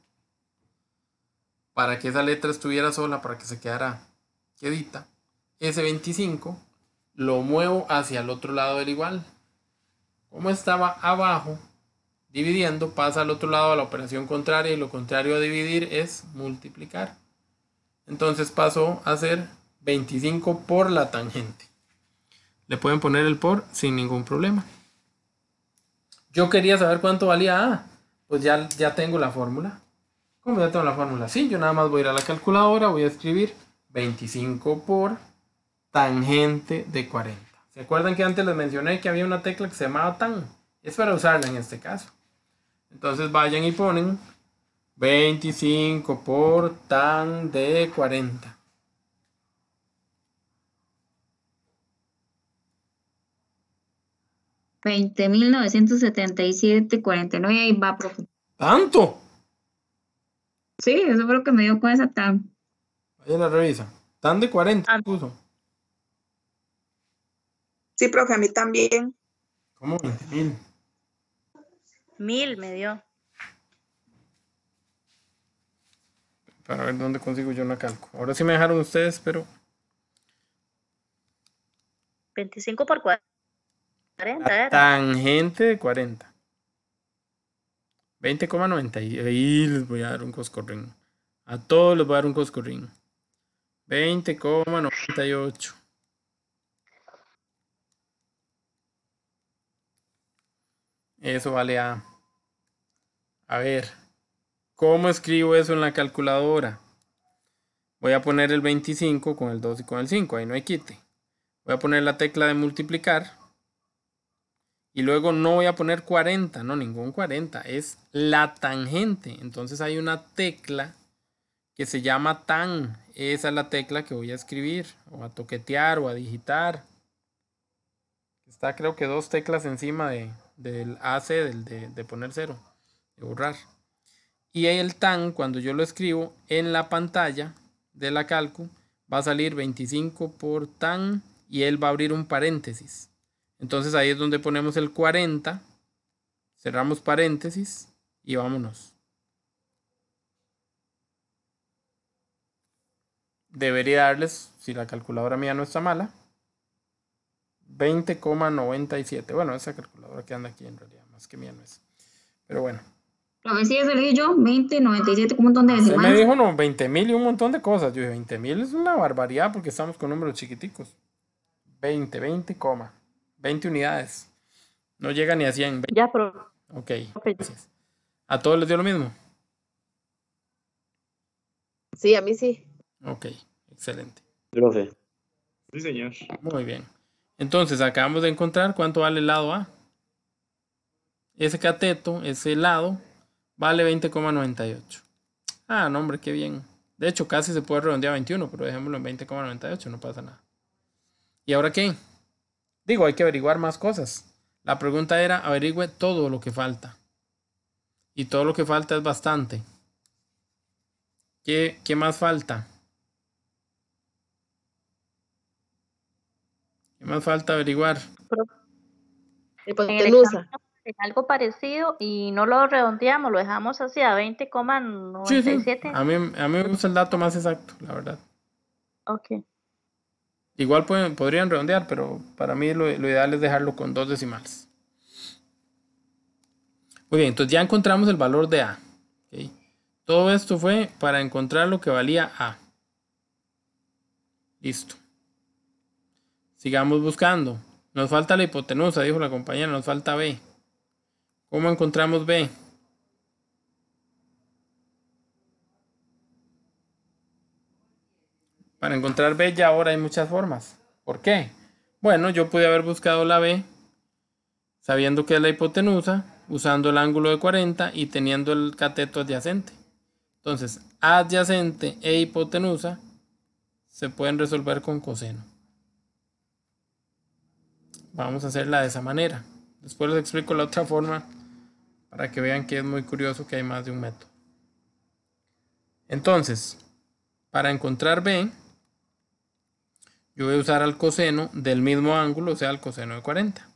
S1: para que esa letra estuviera sola, para que se quedara quedita. Ese 25 lo muevo hacia el otro lado del igual. Como estaba abajo, dividiendo, pasa al otro lado a la operación contraria y lo contrario a dividir es multiplicar. Entonces pasó a ser 25 por la tangente. Le pueden poner el por sin ningún problema. Yo quería saber cuánto valía A. Pues ya tengo la fórmula. ¿Cómo ya tengo la fórmula? Sí, yo nada más voy a ir a la calculadora, voy a escribir 25 por tangente de 40. ¿Se acuerdan que antes les mencioné que había una tecla que se llamaba tan? Es para usarla en este caso. Entonces vayan y ponen 25 por tan de 40.
S3: 20.977,49. Ahí va, profe.
S1: ¿Tanto?
S3: Sí, eso fue lo que me dio con esa tan.
S1: Vaya la revisa. Tan de 40
S2: Ah.
S1: puso.
S6: Sí, profe, a mí también.
S1: ¿Cómo 20.000?
S2: 1000 me dio.
S1: Para ver dónde consigo yo una calco. Ahora sí me dejaron ustedes, pero
S2: 25 por 40
S1: la
S2: era.
S1: tangente de 40. 20,90. Ahí les voy a dar un coscorrín. A todos les voy a dar un coscorrín. 20,98. Eso vale A. A ver, ¿cómo escribo eso en la calculadora? Voy a poner el 25 con el 2 y con el 5. Ahí no hay quite. Voy a poner la tecla de multiplicar. Y luego no voy a poner 40. No, ningún 40. Es la tangente. Entonces hay una tecla que se llama tan. Esa es la tecla que voy a escribir. O a toquetear o a digitar. Está creo que 2 teclas encima del AC, de poner 0. De borrar. Y el tan, cuando yo lo escribo en la pantalla de la calcu, va a salir 25 por tan y él va a abrir un paréntesis. Entonces ahí es donde ponemos el 40, cerramos paréntesis y vámonos. Debería darles, si la calculadora mía no está mala, 20,97. Bueno, esa calculadora que anda aquí en realidad, más que mía no es. Pero bueno.
S3: Profe, sí, eso le dije yo, 20.97, con un montón de
S1: Usted me
S3: decimas.
S1: dijo no, 20.000 y un montón de cosas. Yo dije 20.000 es una barbaridad porque estamos con números chiquiticos. 20 unidades. No llega ni a 100.
S2: Ya, pero
S1: Ok, gracias. ¿A todos les dio lo mismo?
S4: Sí, a mí sí.
S1: Ok, excelente.
S7: Profe.
S8: Sí, señor.
S1: Muy bien. Entonces, acabamos de encontrar cuánto vale el lado A. Ese cateto, ese lado, vale 20,98. Ah, no, hombre, qué bien. De hecho, casi se puede redondear a 21, pero dejémoslo en 20,98, no pasa nada. ¿Y ahora qué? Digo, hay que averiguar más cosas. La pregunta era, averigüe todo lo que falta. Y todo lo que falta es bastante. ¿Qué más falta? ¿Qué más falta averiguar?
S4: Hipotenusa.
S2: en algo parecido y no lo redondeamos, lo dejamos así a
S1: Sí,
S2: 20,97.
S1: a mí me gusta el dato más exacto, la verdad.
S2: Ok.
S1: Igual podrían redondear, pero para mí lo ideal es dejarlo con 2 decimales. Muy bien, entonces ya encontramos el valor de A. ¿Okay? Todo esto fue para encontrar lo que valía A. Listo. Sigamos buscando. Nos falta la hipotenusa, dijo la compañera, nos falta B. ¿Cómo encontramos B? Para encontrar B ya ahora hay muchas formas. ¿Por qué? Bueno, yo pude haber buscado la B sabiendo que es la hipotenusa, usando el ángulo de 40 y teniendo el cateto adyacente. Entonces, adyacente e hipotenusa se pueden resolver con coseno. Vamos a hacerla de esa manera. Después les explico la otra forma para que vean que es muy curioso que hay más de un método. Entonces, para encontrar B, yo voy a usar al coseno del mismo ángulo, o sea, el coseno de 40.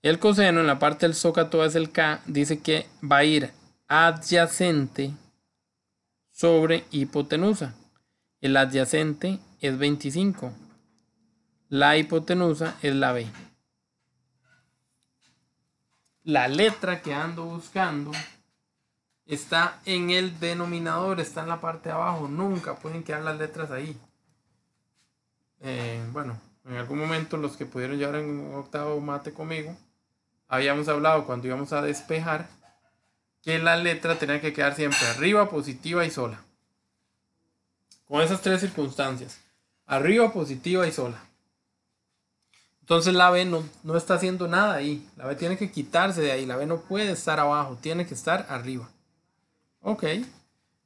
S1: El coseno en la parte del zócalo es el K, dice que va a ir adyacente sobre hipotenusa. El adyacente es 25. La hipotenusa es la B. La letra que ando buscando está en el denominador, está en la parte de abajo. Nunca pueden quedar las letras ahí. Bueno, en algún momento los que pudieron llevar en octavo mate conmigo, habíamos hablado cuando íbamos a despejar que la letra tenía que quedar siempre arriba, positiva y sola. Con esas tres circunstancias. Arriba, positiva y sola. Entonces la B no está haciendo nada ahí. La B tiene que quitarse de ahí. La B no puede estar abajo. Tiene que estar arriba. Ok.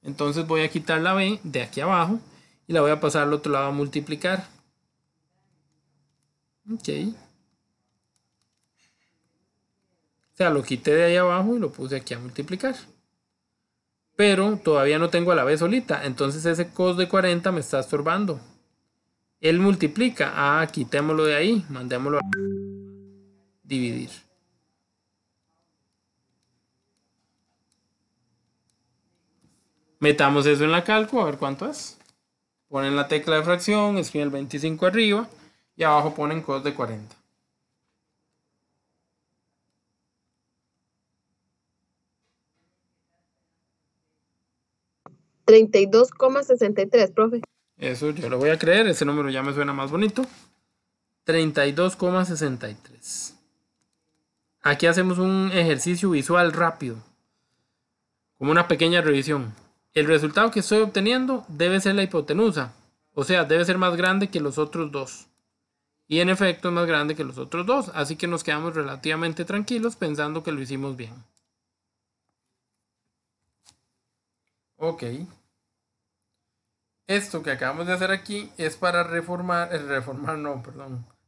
S1: Entonces voy a quitar la B de aquí abajo. Y la voy a pasar al otro lado a multiplicar. Ok. O sea, lo quité de ahí abajo y lo puse aquí a multiplicar. Pero todavía no tengo a la B solita. Entonces ese cos de 40 me está estorbando. Él multiplica. Ah, quitémoslo de ahí. Mandémoslo a dividir. Metamos eso en la cálculo a ver cuánto es. Ponen la tecla de fracción, escriben el 25 arriba y abajo ponen cos de 40.
S4: $32,63, profe.
S1: Eso yo lo voy a creer, ese número ya me suena más bonito. 32,63. Aquí hacemos un ejercicio visual rápido, como una pequeña revisión. El resultado que estoy obteniendo debe ser la hipotenusa, o sea, debe ser más grande que los otros dos. Y en efecto es más grande que los otros dos, así que nos quedamos relativamente tranquilos pensando que lo hicimos bien. Ok. Esto que acabamos de hacer aquí es para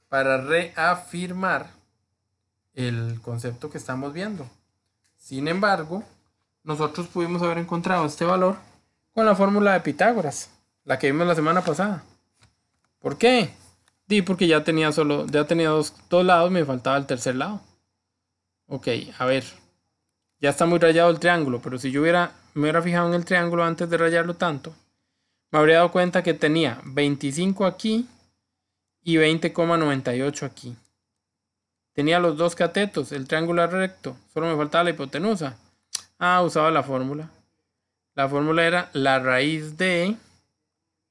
S1: para reafirmar el concepto que estamos viendo. Sin embargo, nosotros pudimos haber encontrado este valor con la fórmula de Pitágoras, la que vimos la semana pasada. ¿Por qué? Porque ya tenía dos lados, me faltaba el tercer lado. Ok, a ver. Ya está muy rayado el triángulo, pero si yo me hubiera fijado en el triángulo antes de rayarlo tanto, me habría dado cuenta que tenía 25 aquí y 20,98 aquí. Tenía los dos catetos, el triángulo recto, solo me faltaba la hipotenusa. Ah, usaba la fórmula. La fórmula era la raíz de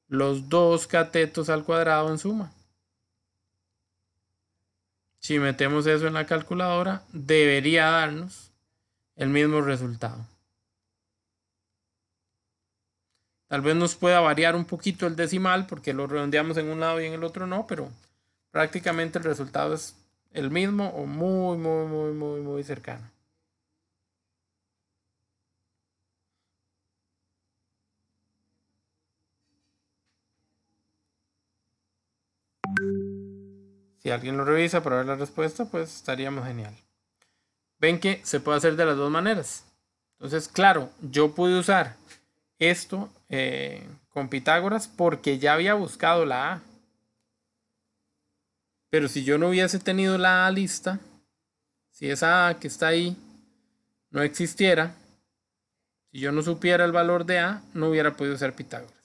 S1: los dos catetos al cuadrado en suma. Si metemos eso en la calculadora, debería darnos el mismo resultado. Tal vez nos pueda variar un poquito el decimal porque lo redondeamos en un lado y en el otro no, pero prácticamente el resultado es el mismo o muy cercano. Si alguien lo revisa para ver la respuesta, pues estaríamos genial. Ven que se puede hacer de las dos maneras. Entonces, claro, yo pude usar esto con Pitágoras porque ya había buscado la A. Pero si yo no hubiese tenido la A lista, si esa A que está ahí no existiera, si yo no supiera el valor de A, no hubiera podido usar Pitágoras.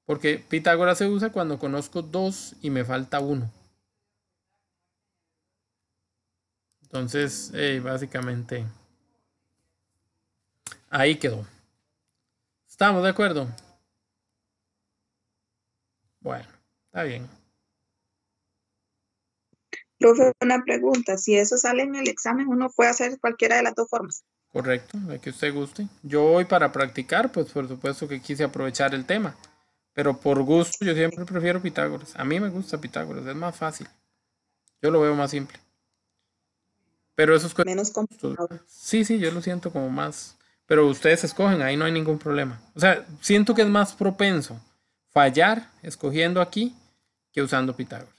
S1: Porque Pitágoras se usa cuando conozco 2 y me falta 1. Entonces, básicamente, ahí quedó. ¿Estamos de acuerdo? Bueno, está bien.
S6: Profe, una pregunta. Si eso sale en el examen, uno puede hacer cualquiera de las dos formas.
S1: Correcto, de que usted guste. Yo hoy para practicar, pues por supuesto que quise aprovechar el tema. Pero por gusto yo siempre prefiero Pitágoras. A mí me gusta Pitágoras, es más fácil. Yo lo veo más simple. Pero eso es
S6: Menos complicado.
S1: Sí, yo lo siento como más. Pero ustedes escogen, ahí no hay ningún problema. O sea, siento que es más propenso fallar escogiendo aquí que usando Pitágoras.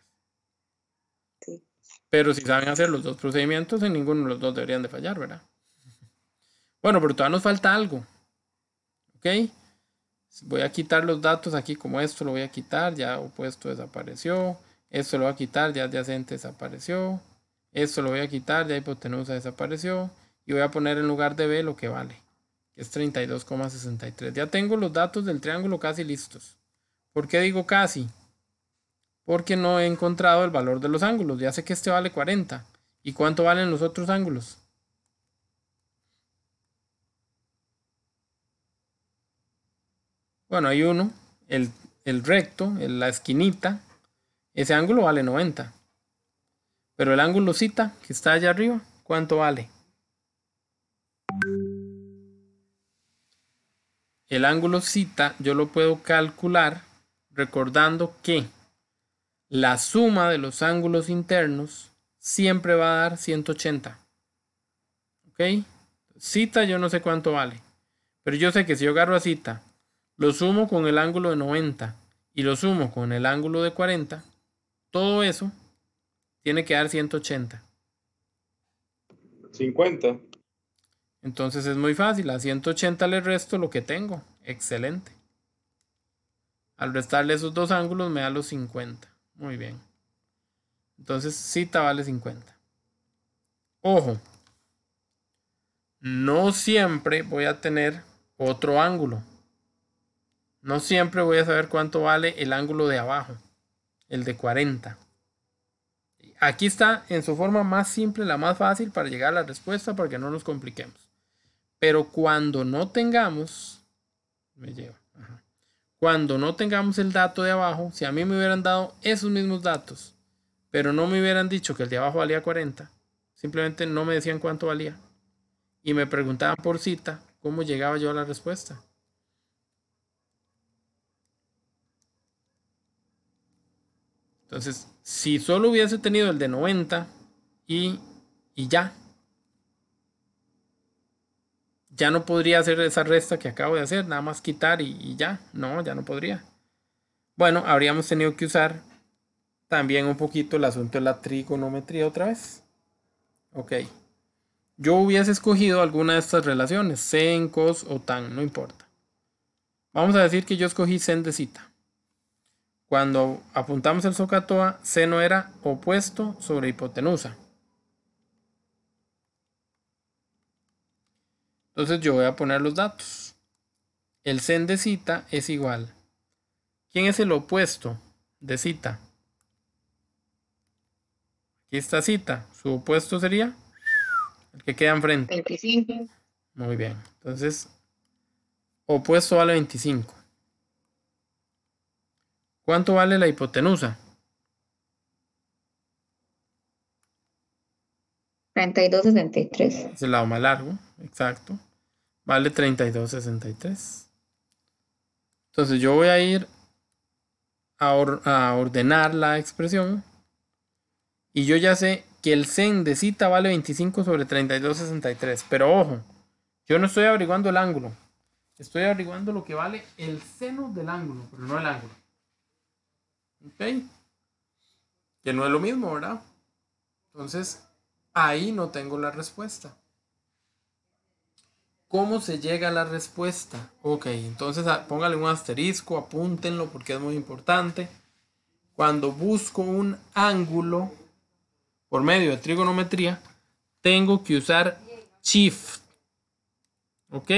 S6: Sí.
S1: Pero si saben hacer los dos procedimientos, en ninguno de los dos deberían de fallar, ¿verdad? Bueno, pero todavía nos falta algo. ¿Ok? Voy a quitar los datos aquí como esto lo voy a quitar, ya opuesto desapareció. Esto lo voy a quitar, ya adyacente desapareció. Esto lo voy a quitar, ya hipotenusa desapareció. Y voy a poner en lugar de B lo que vale, que es 32,63. Ya tengo los datos del triángulo casi listos. ¿Por qué digo casi? porque no he encontrado el valor de los ángulos. Ya sé que este vale 40. ¿Y cuánto valen los otros ángulos? Bueno, hay uno, el recto, la esquinita, ese ángulo vale 90. Pero el ángulo zeta, que está allá arriba, ¿cuánto vale? El ángulo zeta yo lo puedo calcular recordando que la suma de los ángulos internos siempre va a dar 180. ¿Ok? Zeta yo no sé cuánto vale. Pero yo sé que si yo agarro a zeta, lo sumo con el ángulo de 90 y lo sumo con el ángulo de 40, todo eso tiene que dar 180.
S7: 50.
S1: Entonces es muy fácil. A 180 le resto lo que tengo. Excelente. Al restarle esos dos ángulos me da los 50. Muy bien. Entonces zeta vale 50. Ojo. No siempre voy a tener otro ángulo. No siempre voy a saber cuánto vale el ángulo de abajo. El de 40. Aquí está en su forma más simple, la más fácil para llegar a la respuesta para que no nos compliquemos. Pero cuando no tengamos, cuando no tengamos el dato de abajo, si a mí me hubieran dado esos mismos datos, pero no me hubieran dicho que el de abajo valía 40, simplemente no me decían cuánto valía, y me preguntaban por zeta, ¿cómo llegaba yo a la respuesta? Entonces, si solo hubiese tenido el de 90 y ya no podría hacer esa resta que acabo de hacer, nada más quitar y ya. No, ya no podría. Bueno, habríamos tenido que usar también un poquito el asunto de la trigonometría otra vez. Ok. Yo hubiese escogido alguna de estas relaciones, sen, cos o tan, no importa. Vamos a decir que yo escogí sen de zeta. Cuando apuntamos el SOHCAHTOA, seno era opuesto sobre hipotenusa. Entonces yo voy a poner los datos. El sen de zeta es igual. ¿Quién es el opuesto de zeta? Aquí está zeta. Su opuesto sería el que queda enfrente.
S3: 25.
S1: Muy bien. Entonces, opuesto vale 25. ¿Cuánto vale la hipotenusa?
S3: 32,63.
S1: Es el lado más largo, exacto. Vale 32,63. Entonces yo voy a ir a ordenar la expresión. Y yo ya sé que el sen de zeta vale 25 sobre 32,63. Pero ojo, yo no estoy averiguando el ángulo. Estoy averiguando lo que vale el seno del ángulo, pero no el ángulo. ¿Ok? Que no es lo mismo, ¿verdad? Entonces, ahí no tengo la respuesta. ¿Cómo se llega a la respuesta? Ok, entonces póngale un asterisco, apúntenlo porque es muy importante. Cuando busco un ángulo por medio de trigonometría, tengo que usar shift. ¿Ok?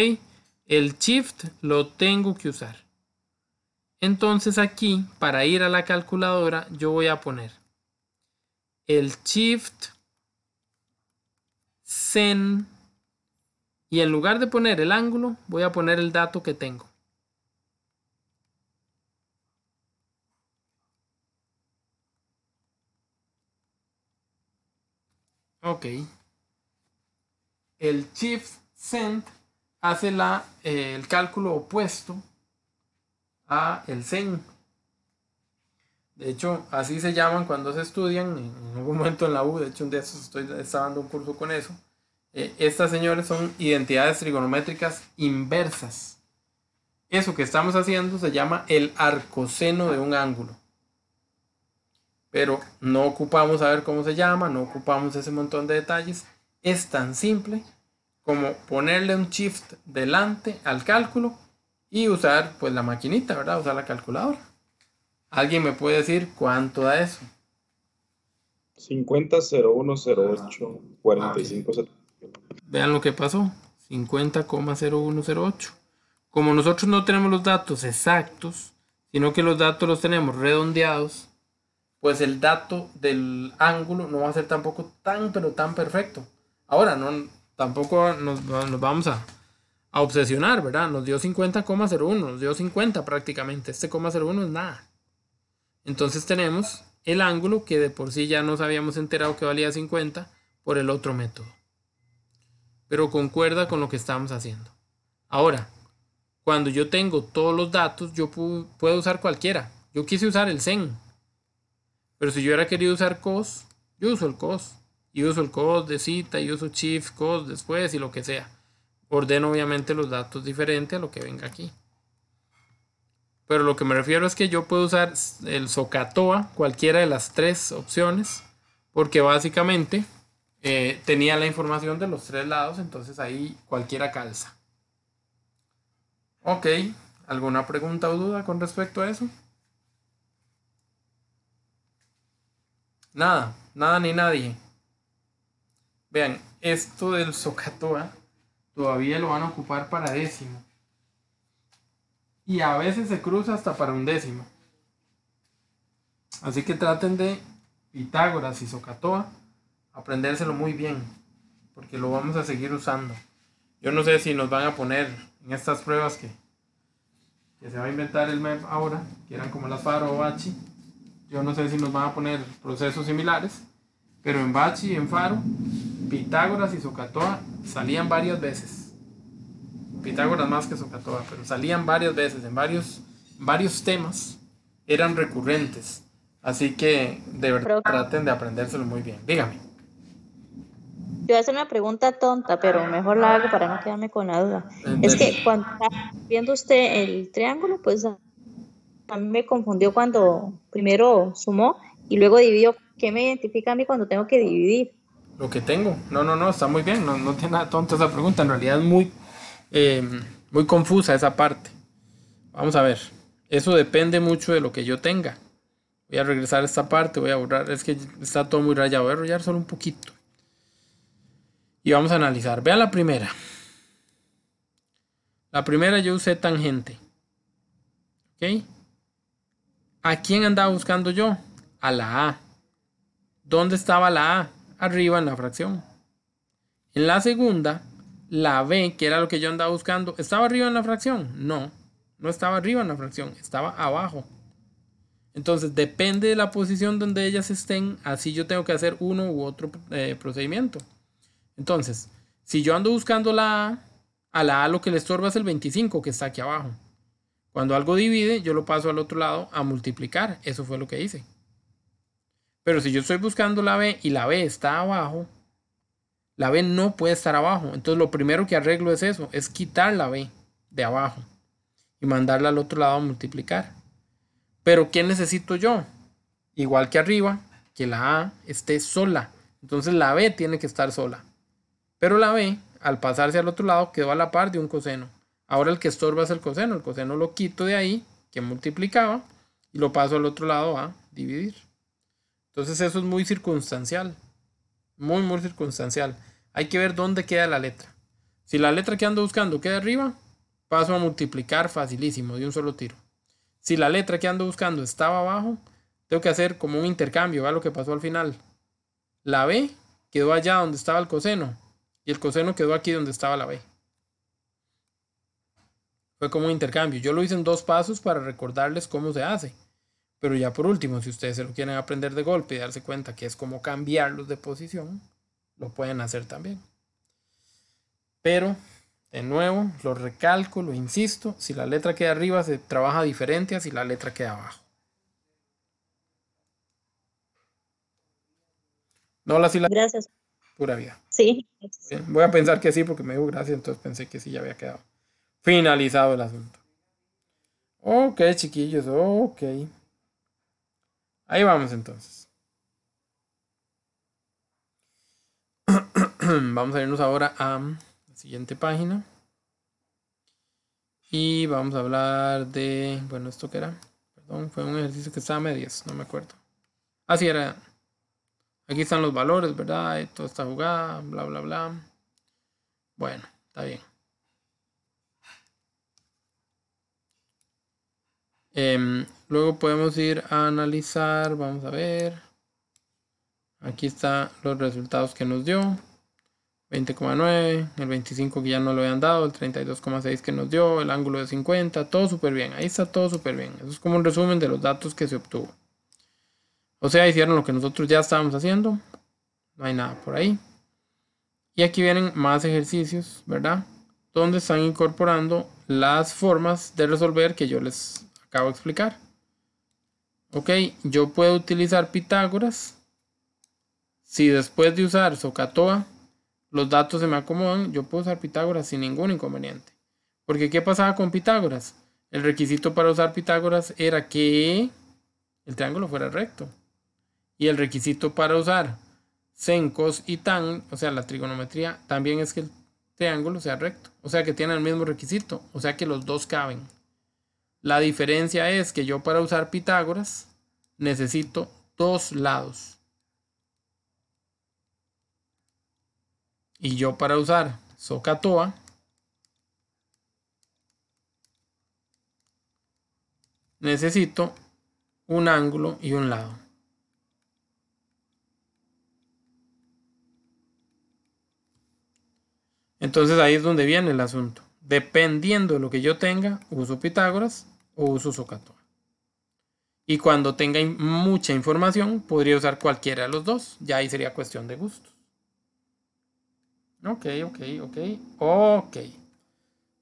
S1: El shift lo tengo que usar. Entonces aquí, para ir a la calculadora, yo voy a poner el shift sen y en lugar de poner el ángulo, voy a poner el dato que tengo. Ok. El shift sen hace el cálculo opuesto a el sen. De hecho, así se llaman cuando se estudian en algún momento en la U. De hecho, un día estaba dando un curso con eso. Estas, señores, son identidades trigonométricas inversas. Eso que estamos haciendo se llama el arcoseno de un ángulo. Pero no ocupamos saber cómo se llama, no ocupamos ese montón de detalles. Es tan simple como ponerle un shift delante al cálculo y usar pues la maquinita, ¿verdad? Usar la calculadora. ¿Alguien me puede decir cuánto da eso?
S7: 50, 01, 08, 45, 70.
S1: Vean lo que pasó. 50,0108. Como nosotros no tenemos los datos exactos, sino que los datos los tenemos redondeados, pues el dato del ángulo no va a ser tampoco tan, pero tan perfecto. Ahora, no, tampoco nos vamos a obsesionar, ¿verdad? Nos dio 50,01, nos dio 50 prácticamente. Este 0,01 es nada. Entonces tenemos el ángulo que de por sí ya nos habíamos enterado que valía 50 por el otro método. Pero concuerda con lo que estamos haciendo. Ahora, cuando yo tengo todos los datos, yo puedo usar cualquiera. Yo quise usar el sen. Pero si yo hubiera querido usar cos, yo uso el cos. Y uso el cos de cita y uso shift cos después y lo que sea. Ordeno obviamente los datos diferente a lo que venga aquí. Pero lo que me refiero es que yo puedo usar el SOHCAHTOA, cualquiera de las tres opciones, porque básicamente tenía la información de los tres lados, entonces ahí cualquiera calza. Ok, ¿alguna pregunta o duda con respecto a eso? Nada, nada ni nadie. Vean, esto del SOHCAHTOA todavía lo van a ocupar para décimo. Y a veces se cruza hasta para undécimo. Así que traten de Pitágoras y SOHCAHTOA aprendérselo muy bien, porque lo vamos a seguir usando. Yo no sé si nos van a poner en estas pruebas que se va a inventar el MEP ahora, que eran como las FARO o BACHI. Yo no sé si nos van a poner procesos similares, pero en BACHI y en FARO, Pitágoras y SOHCAHTOA salían varias veces. Pitágoras más que SOHCAHTOA, pero salían varias veces en varios temas, eran recurrentes. Así que de verdad traten de aprendérselo muy bien. Dígame.
S2: Yo voy a hacer una pregunta tonta, pero mejor la hago para no quedarme con la duda. Es que cuando está viendo usted el triángulo, pues a mí me confundió cuando primero sumó y luego dividió. ¿Qué me identifica a mí cuando tengo que dividir?
S1: Lo que tengo. No, está muy bien. No tiene nada tonta esa pregunta. En realidad es muy confusa esa parte. Vamos a ver. Eso depende mucho de lo que yo tenga. Voy a regresar a esta parte. Voy a borrar. Es que está todo muy rayado. Voy a rayar solo un poquito. Y vamos a analizar. Vean la primera. La primera yo usé tangente. ¿Ok? ¿A quién andaba buscando yo? A la A. ¿Dónde estaba la A? Arriba en la fracción. En la segunda, la B, que era lo que yo andaba buscando, ¿estaba arriba en la fracción? No, no estaba arriba en la fracción, estaba abajo. Entonces, depende de la posición donde ellas estén, así yo tengo que hacer uno u otro procedimiento. Entonces, si yo ando buscando la A la A lo que le estorba es el 25 que está aquí abajo. Cuando algo divide, yo lo paso al otro lado a multiplicar. Eso fue lo que hice. Pero si yo estoy buscando la B y la B está abajo, la B no puede estar abajo. Entonces lo primero que arreglo es eso, es quitar la B de abajo y mandarla al otro lado a multiplicar. Pero ¿qué necesito yo? Igual que arriba, que la A esté sola. Entonces la B tiene que estar sola. Pero la B, al pasarse al otro lado, quedó a la par de un coseno. Ahora el que estorba es el coseno. El coseno lo quito de ahí, que multiplicaba, y lo paso al otro lado a dividir. Entonces eso es muy circunstancial. Muy circunstancial. Hay que ver dónde queda la letra. Si la letra que ando buscando queda arriba, paso a multiplicar facilísimo, de un solo tiro. Si la letra que ando buscando estaba abajo, tengo que hacer como un intercambio. Vea lo que pasó al final. La B quedó allá donde estaba el coseno y el coseno quedó aquí donde estaba la B. Fue como un intercambio. Yo lo hice en 2 pasos para recordarles cómo se hace. Pero ya por último, si ustedes se lo quieren aprender de golpe y darse cuenta que es como cambiarlos de posición, lo pueden hacer también. Pero, de nuevo, lo recalco, lo insisto, si la letra queda arriba se trabaja diferente a si la letra queda abajo. No, la
S2: Gracias.
S1: pura vida.
S2: Sí.
S1: Bien, voy a pensar que sí porque me dijo gracias, entonces pensé que sí ya había quedado finalizado el asunto. Ok, chiquillos, ok. Ahí vamos entonces. Vamos a irnos ahora a la siguiente página. Y vamos a hablar de... Bueno, ¿esto qué era? Perdón, fue un ejercicio que estaba a medias, no me acuerdo. Ah, sí, era... Aquí están los valores, ¿verdad? Y toda esta jugada, bla, bla, bla. Bueno, está bien. luego podemos ir a analizar, vamos a ver. Aquí están los resultados que nos dio. 20,9, el 25 que ya no lo habían dado, el 32,6 que nos dio, el ángulo de 50, todo súper bien. Ahí está todo súper bien. Eso es como un resumen de los datos que se obtuvo. O sea, hicieron lo que nosotros ya estábamos haciendo. No hay nada por ahí. Y aquí vienen más ejercicios, ¿verdad? Donde están incorporando las formas de resolver que yo les acabo de explicar. Ok, yo puedo utilizar Pitágoras. Si después de usar SOHCAHTOA los datos se me acomodan, yo puedo usar Pitágoras sin ningún inconveniente. Porque ¿qué pasaba con Pitágoras? El requisito para usar Pitágoras era que el triángulo fuera recto. Y el requisito para usar sen, cos y tan, o sea, la trigonometría, también es que el triángulo sea recto. O sea, que tiene el mismo requisito. O sea, que los dos caben. La diferencia es que yo para usar Pitágoras necesito dos lados. Y yo para usar SOHCAHTOA necesito un ángulo y un lado. Entonces ahí es donde viene el asunto. Dependiendo de lo que yo tenga, uso Pitágoras o uso SOHCAHTOA. Y cuando tenga mucha información, podría usar cualquiera de los dos. Ya ahí sería cuestión de gustos. Ok.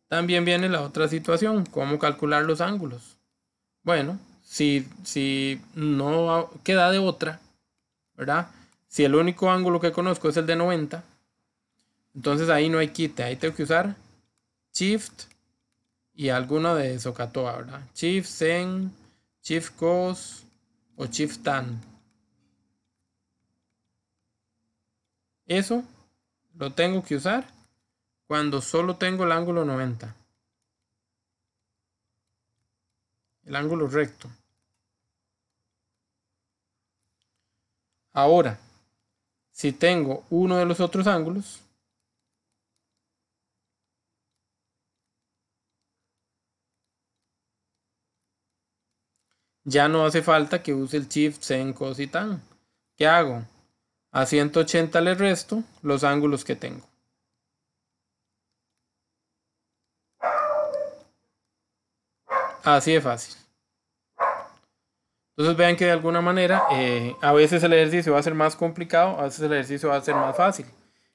S1: También viene la otra situación. ¿Cómo calcular los ángulos? Bueno, si no queda de otra, ¿verdad? Si el único ángulo que conozco es el de 90, entonces ahí no hay quite. Ahí tengo que usar Shift y alguno de SOHCAHTOA, ¿verdad? Shift sen, Shift cos o Shift tan. Eso lo tengo que usar cuando solo tengo el ángulo 90. El ángulo recto. Ahora, si tengo uno de los otros ángulos, ya no hace falta que use el Shift, sen, cos y tan. ¿Qué hago? A 180 le resto los ángulos que tengo. Así de fácil. Entonces vean que de alguna manera a veces el ejercicio va a ser más complicado, a veces el ejercicio va a ser más fácil.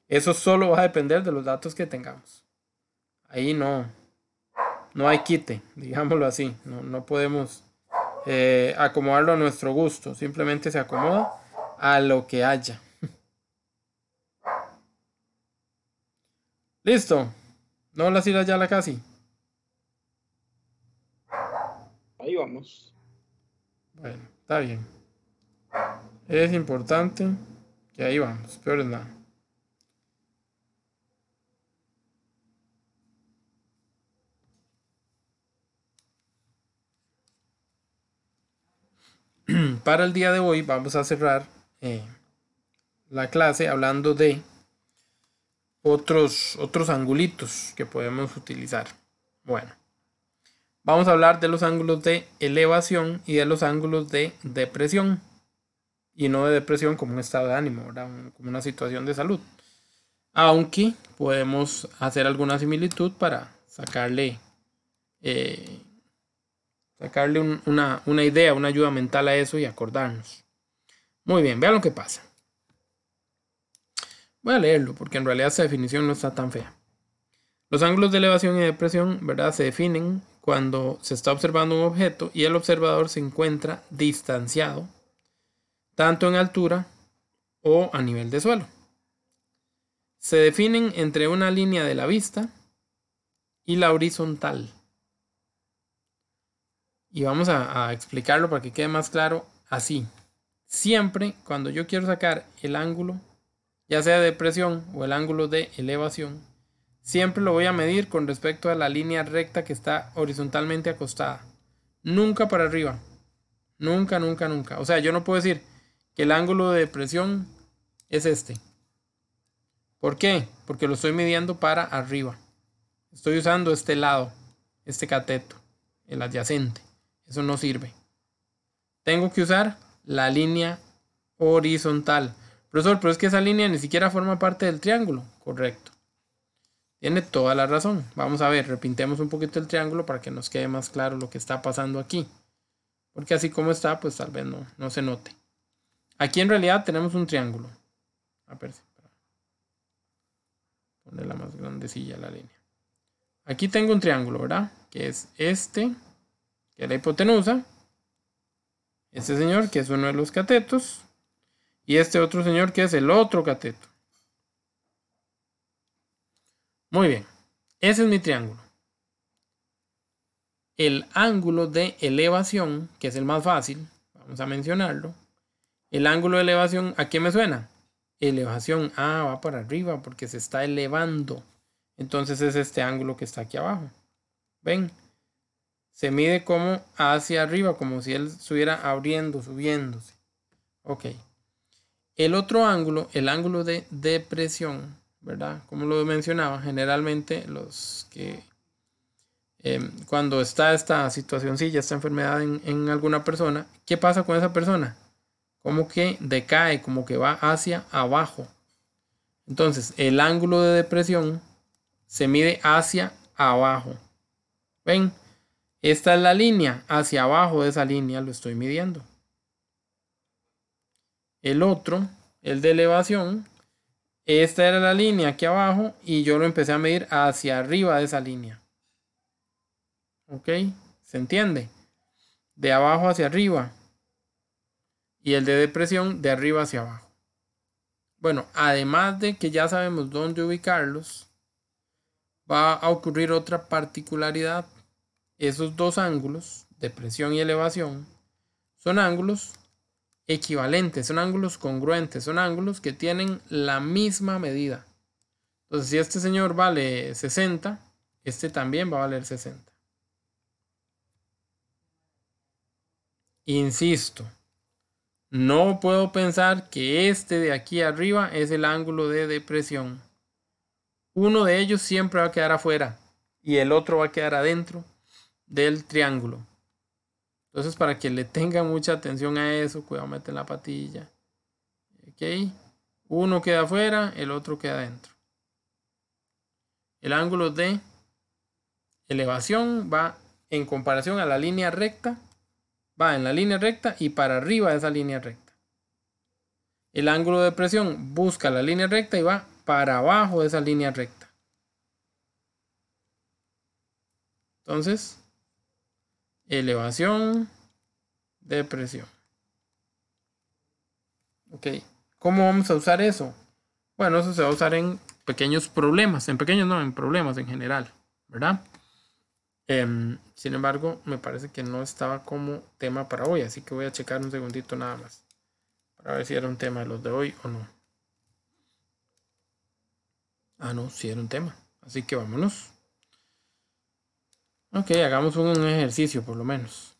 S1: Eso solo va a depender de los datos que tengamos. Ahí no hay quite, digámoslo así. No podemos acomodarlo a nuestro gusto. Simplemente se acomoda a lo que haya. Listo. No las irás ya la casi.
S7: Ahí vamos.
S1: Bueno, está bien. Es importante que ahí vamos. Peor es nada. Para el día de hoy vamos a cerrar la clase hablando de otros angulitos que podemos utilizar. Bueno, vamos a hablar de los ángulos de elevación y de los ángulos de depresión. Y no de depresión como un estado de ánimo, ¿verdad? Como una situación de salud. Aunque podemos hacer alguna similitud para sacarle una idea, una ayuda mental a eso y acordarnos. Muy bien, vean lo que pasa. Voy a leerlo porque en realidad esta definición no está tan fea. Los ángulos de elevación y depresión, ¿verdad? Se definen cuando se está observando un objeto y el observador se encuentra distanciado, tanto en altura o a nivel de suelo. Se definen entre una línea de la vista y la horizontal. Y vamos a explicarlo para que quede más claro así. Siempre cuando yo quiero sacar el ángulo, ya sea de depresión o el ángulo de elevación, siempre lo voy a medir con respecto a la línea recta que está horizontalmente acostada. Nunca para arriba. Nunca. O sea, yo no puedo decir que el ángulo de depresión es este. ¿Por qué? Porque lo estoy midiendo para arriba. Estoy usando este lado, este cateto, el adyacente. Eso no sirve. tengo que usar la línea horizontal. Profesor, pero es que esa línea ni siquiera forma parte del triángulo. Correcto. Tiene toda la razón. Vamos a ver, repintemos un poquito el triángulo para que nos quede más claro lo que está pasando aquí. Porque así como está, pues tal vez no se note. Aquí en realidad tenemos un triángulo. A ver si ponerla más grandecilla la línea. Aquí tengo un triángulo, ¿verdad? Que es este, que es la hipotenusa. Este señor, que es uno de los catetos. Y este otro señor, que es el otro cateto. Muy bien. Ese es mi triángulo. El ángulo de elevación, que es el más fácil, vamos a mencionarlo. El ángulo de elevación, ¿a qué me suena? Elevación, va para arriba porque se está elevando. Entonces es este ángulo que está aquí abajo. ¿Ven? Se mide como hacia arriba, como si él estuviera abriendo, subiéndose. Ok. El otro ángulo, el ángulo de depresión, ¿verdad? Como lo mencionaba, generalmente los que cuando está esta situacióncilla, esta enfermedad en alguna persona, ¿qué pasa con esa persona? Como que decae, como que va hacia abajo. Entonces, el ángulo de depresión se mide hacia abajo. ¿Ven? Esta es la línea, hacia abajo de esa línea lo estoy midiendo. El otro, el de elevación, esta era la línea aquí abajo y yo lo empecé a medir hacia arriba de esa línea. ¿Ok? ¿Se entiende? De abajo hacia arriba. Y el de depresión de arriba hacia abajo. Bueno, además de que ya sabemos dónde ubicarlos, va a ocurrir otra particularidad. Esos dos ángulos, depresión y elevación, son ángulos equivalentes, son ángulos congruentes, son ángulos que tienen la misma medida. Entonces, si este señor vale 60, este también va a valer 60. Insisto, no puedo pensar que este de aquí arriba es el ángulo de depresión. Uno de ellos siempre va a quedar afuera y el otro va a quedar adentro del triángulo. Entonces, para que le tenga mucha atención a eso, cuidado, meten la patilla. Ok. Uno queda afuera, el otro queda adentro. El ángulo de elevación va en comparación a la línea recta. Va en la línea recta y para arriba de esa línea recta. El ángulo de depresión busca la línea recta y va para abajo de esa línea recta. Entonces, elevación, depresión. Ok, ¿cómo vamos a usar eso? Bueno, eso se va a usar en pequeños problemas, en pequeños no, en problemas en general, ¿verdad? Sin embargo, me parece que no estaba como tema para hoy, así que voy a checar un segundito nada más para ver si era un tema de los de hoy o no. No, sí era un tema, así que vámonos. Ok, hagamos un ejercicio por lo menos.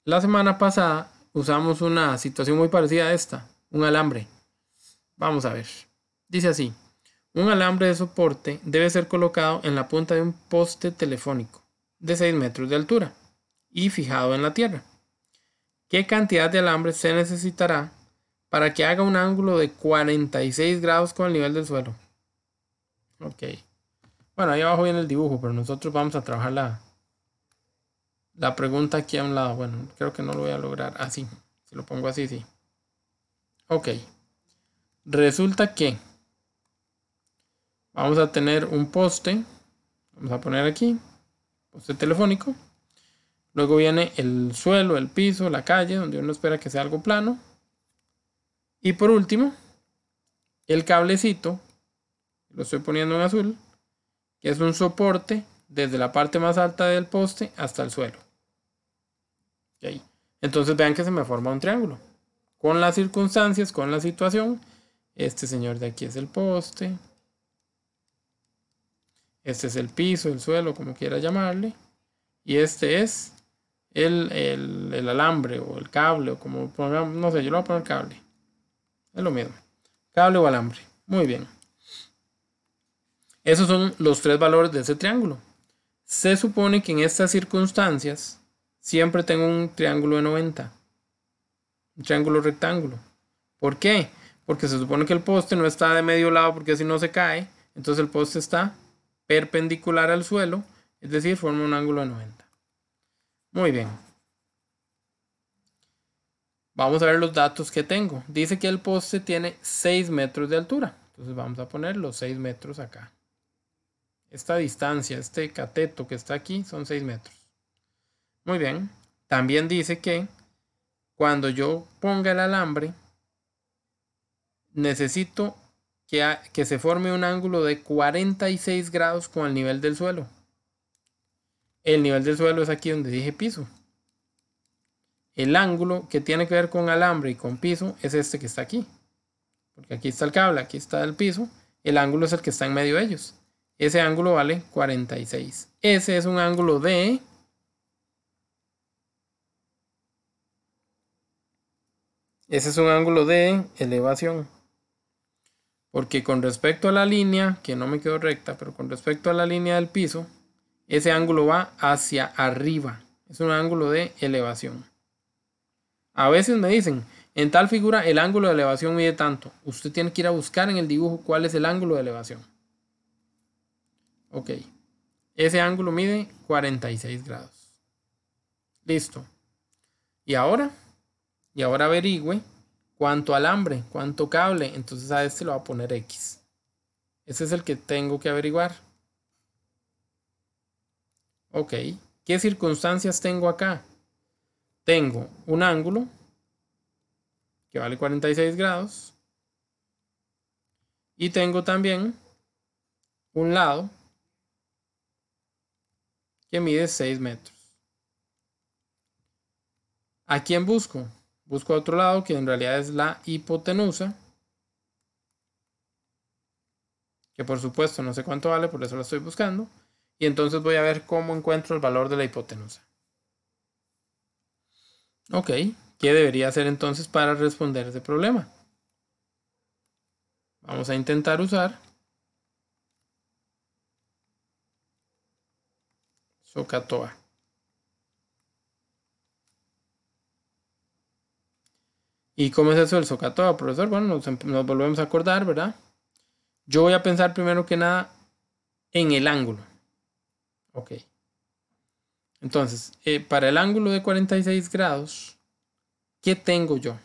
S1: La semana pasada usamos una situación muy parecida a esta, un alambre. Vamos a ver. Dice así: un alambre de soporte debe ser colocado en la punta de un poste telefónico de 6 metros de altura y fijado en la tierra. ¿Qué cantidad de alambre se necesitará para que haga un ángulo de 46 grados con el nivel del suelo? Ok. Bueno, ahí abajo viene el dibujo, pero nosotros vamos a trabajar la pregunta aquí a un lado. Bueno, creo que no lo voy a lograr así. Si lo pongo así, sí. Ok. Resulta que vamos a tener un poste. Vamos a poner aquí poste telefónico. Luego viene el suelo, el piso, la calle, donde uno espera que sea algo plano. Y por último, el cablecito, lo estoy poniendo en azul, que es un soporte desde la parte más alta del poste hasta el suelo. Okay. Entonces vean que se me forma un triángulo. Con las circunstancias, con la situación, este señor de aquí es el poste. Este es el piso, el suelo, como quiera llamarle. Y este es el alambre o el cable, o como pongamos, no sé, yo le voy a poner cable. Es lo mismo. Cable o alambre. Muy bien. Esos son los tres valores de ese triángulo. Se supone que en estas circunstancias siempre tengo un triángulo de 90. un triángulo rectángulo. ¿Por qué? Porque se supone que el poste no está de medio lado porque si no se cae. Entonces el poste está perpendicular al suelo, es decir, forma un ángulo de 90. Muy bien. Vamos a ver los datos que tengo. Dice que el poste tiene 6 metros de altura. Entonces vamos a poner los 6 metros acá. Esta distancia, este cateto que está aquí, son 6 metros. Muy bien. También dice que cuando yo ponga el alambre, necesito que se forme un ángulo de 46 grados con el nivel del suelo. El nivel del suelo es aquí donde dije piso. El ángulo que tiene que ver con alambre y con piso es este que está aquí. Porque aquí está el cable, aquí está el piso. El ángulo es el que está en medio de ellos. Ese ángulo vale 46. Ese es un ángulo de... Ese es un ángulo de elevación. Porque con respecto a la línea, que no me quedó recta, pero con respecto a la línea del piso, ese ángulo va hacia arriba. Es un ángulo de elevación. A veces me dicen, en tal figura el ángulo de elevación mide tanto. Usted tiene que ir a buscar en el dibujo cuál es el ángulo de elevación. Ok. Ese ángulo mide 46 grados. Listo. Y ahora averigüe cuánto alambre, cuánto cable. Entonces a este le voy a poner X. Ese es el que tengo que averiguar. Ok. ¿Qué circunstancias tengo acá? Tengo un ángulo que vale 46 grados. Y tengo también un lado que mide 6 metros. ¿A quién busco? Busco a otro lado que en realidad es la hipotenusa. Que por supuesto no sé cuánto vale, por eso la estoy buscando. Y entonces voy a ver cómo encuentro el valor de la hipotenusa. Ok, ¿qué debería hacer entonces para responder ese problema? Vamos a intentar usar SOHCAHTOA. ¿Y cómo es eso del SOHCAHTOA, profesor? Bueno, nos volvemos a acordar, ¿verdad? Yo voy a pensar primero que nada en el ángulo. Ok. Entonces, para el ángulo de 46 grados, ¿qué tengo yo?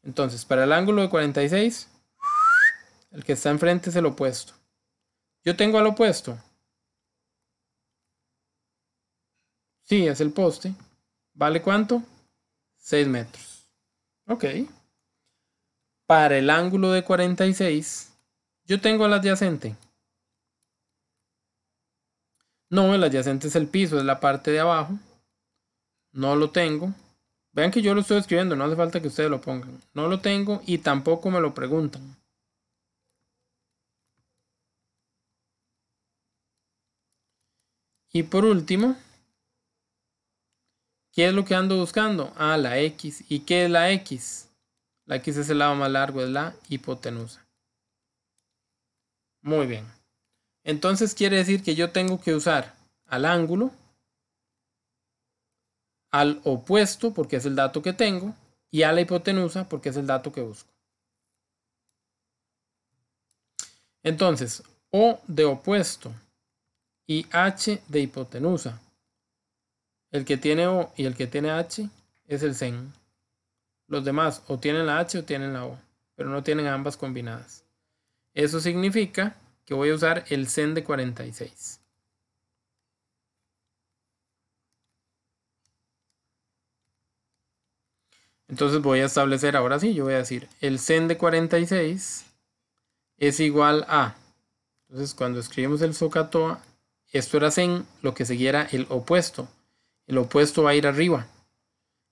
S1: Entonces, para el ángulo de 46, el que está enfrente es el opuesto. Yo tengo al opuesto. Sí, es el poste. ¿Vale cuánto? 6 metros. Ok. Para el ángulo de 46, yo tengo al adyacente. No, el adyacente es el piso, es la parte de abajo. No lo tengo. Vean que yo lo estoy escribiendo, no hace falta que ustedes lo pongan. No lo tengo y tampoco me lo preguntan. Y por último, ¿qué es lo que ando buscando? Ah, la X. ¿Y qué es la X? La X es el lado más largo, es la hipotenusa. Muy bien. Entonces quiere decir que yo tengo que usar al ángulo, al opuesto, porque es el dato que tengo, y a la hipotenusa, porque es el dato que busco. Entonces, O de opuesto y H de hipotenusa. El que tiene O y el que tiene H es el sen. Los demás o tienen la H o tienen la O, pero no tienen ambas combinadas. Eso significa que voy a usar el sen de 46. Entonces voy a establecer, ahora sí, yo voy a decir, el sen de 46 es igual a... Entonces cuando escribimos el SOHCAHTOA, esto era sen, lo que seguía era el opuesto. El opuesto va a ir arriba.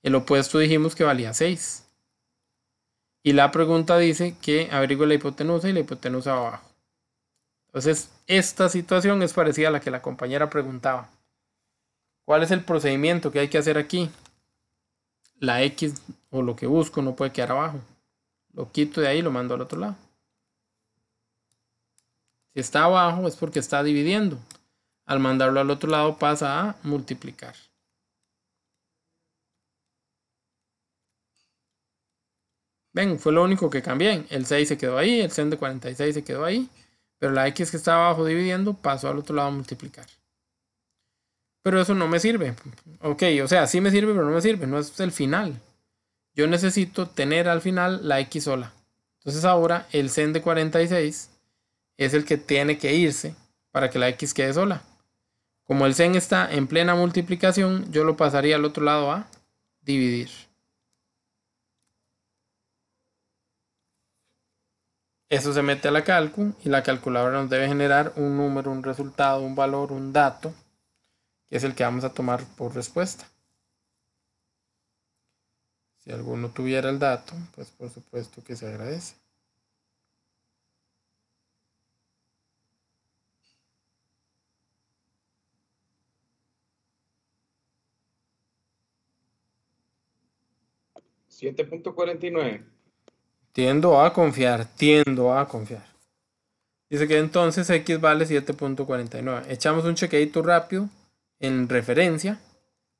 S1: El opuesto dijimos que valía 6. Y la pregunta dice que averigüe la hipotenusa y la hipotenusa va abajo. Entonces, esta situación es parecida a la que la compañera preguntaba. ¿Cuál es el procedimiento que hay que hacer aquí? La X o lo que busco no puede quedar abajo. Lo quito de ahí y lo mando al otro lado. Si está abajo es porque está dividiendo. Al mandarlo al otro lado pasa a multiplicar. Ven, fue lo único que cambié. El 6 se quedó ahí, el sen de 46 se quedó ahí, pero la x que estaba abajo dividiendo pasó al otro lado a multiplicar. Pero eso no me sirve. Ok, o sea, sí me sirve, pero no me sirve. No es el final. Yo necesito tener al final la x sola. Entonces ahora el sen de 46 es el que tiene que irse para que la x quede sola. Como el sen está en plena multiplicación, yo lo pasaría al otro lado a dividir. Eso se mete a la calcu y la calculadora nos debe generar un número, un resultado, un valor, un dato, que es el que vamos a tomar por respuesta. Si alguno tuviera el dato, pues por supuesto que se agradece.
S7: $7.49.
S1: Tiendo a confiar. Dice que entonces x vale 7.49. Echamos un chequeito rápido en referencia.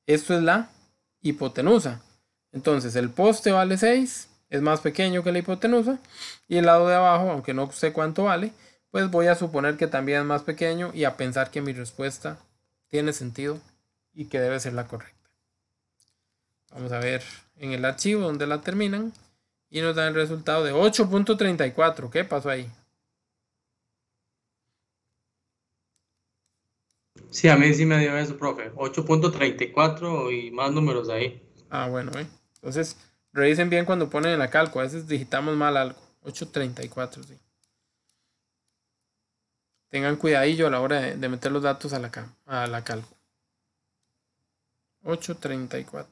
S1: Esto es la hipotenusa. Entonces el poste vale 6, es más pequeño que la hipotenusa. Y el lado de abajo, aunque no sé cuánto vale, pues voy a suponer que también es más pequeño y a pensar que mi respuesta tiene sentido y que debe ser la correcta. Vamos a ver en el archivo donde la terminan y nos da el resultado de 8.34. ¿Qué pasó ahí?
S8: Sí, a mí sí me dio eso, profe. 8.34 y más números ahí.
S1: Ah, bueno, entonces revisen bien cuando ponen en la calco. A veces digitamos mal algo. 8.34, sí. Tengan cuidadillo a la hora de meter los datos a la calco. 8.34.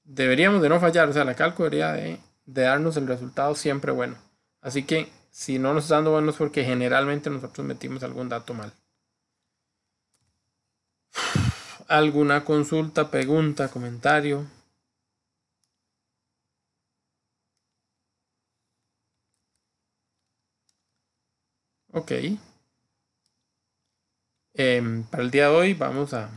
S1: Deberíamos de no fallar. O sea, la calco debería de darnos el resultado siempre bueno. Así que si no nos está dando bueno es porque generalmente nosotros metimos algún dato mal. ¿Alguna consulta, pregunta, comentario? Ok. Para el día de hoy vamos a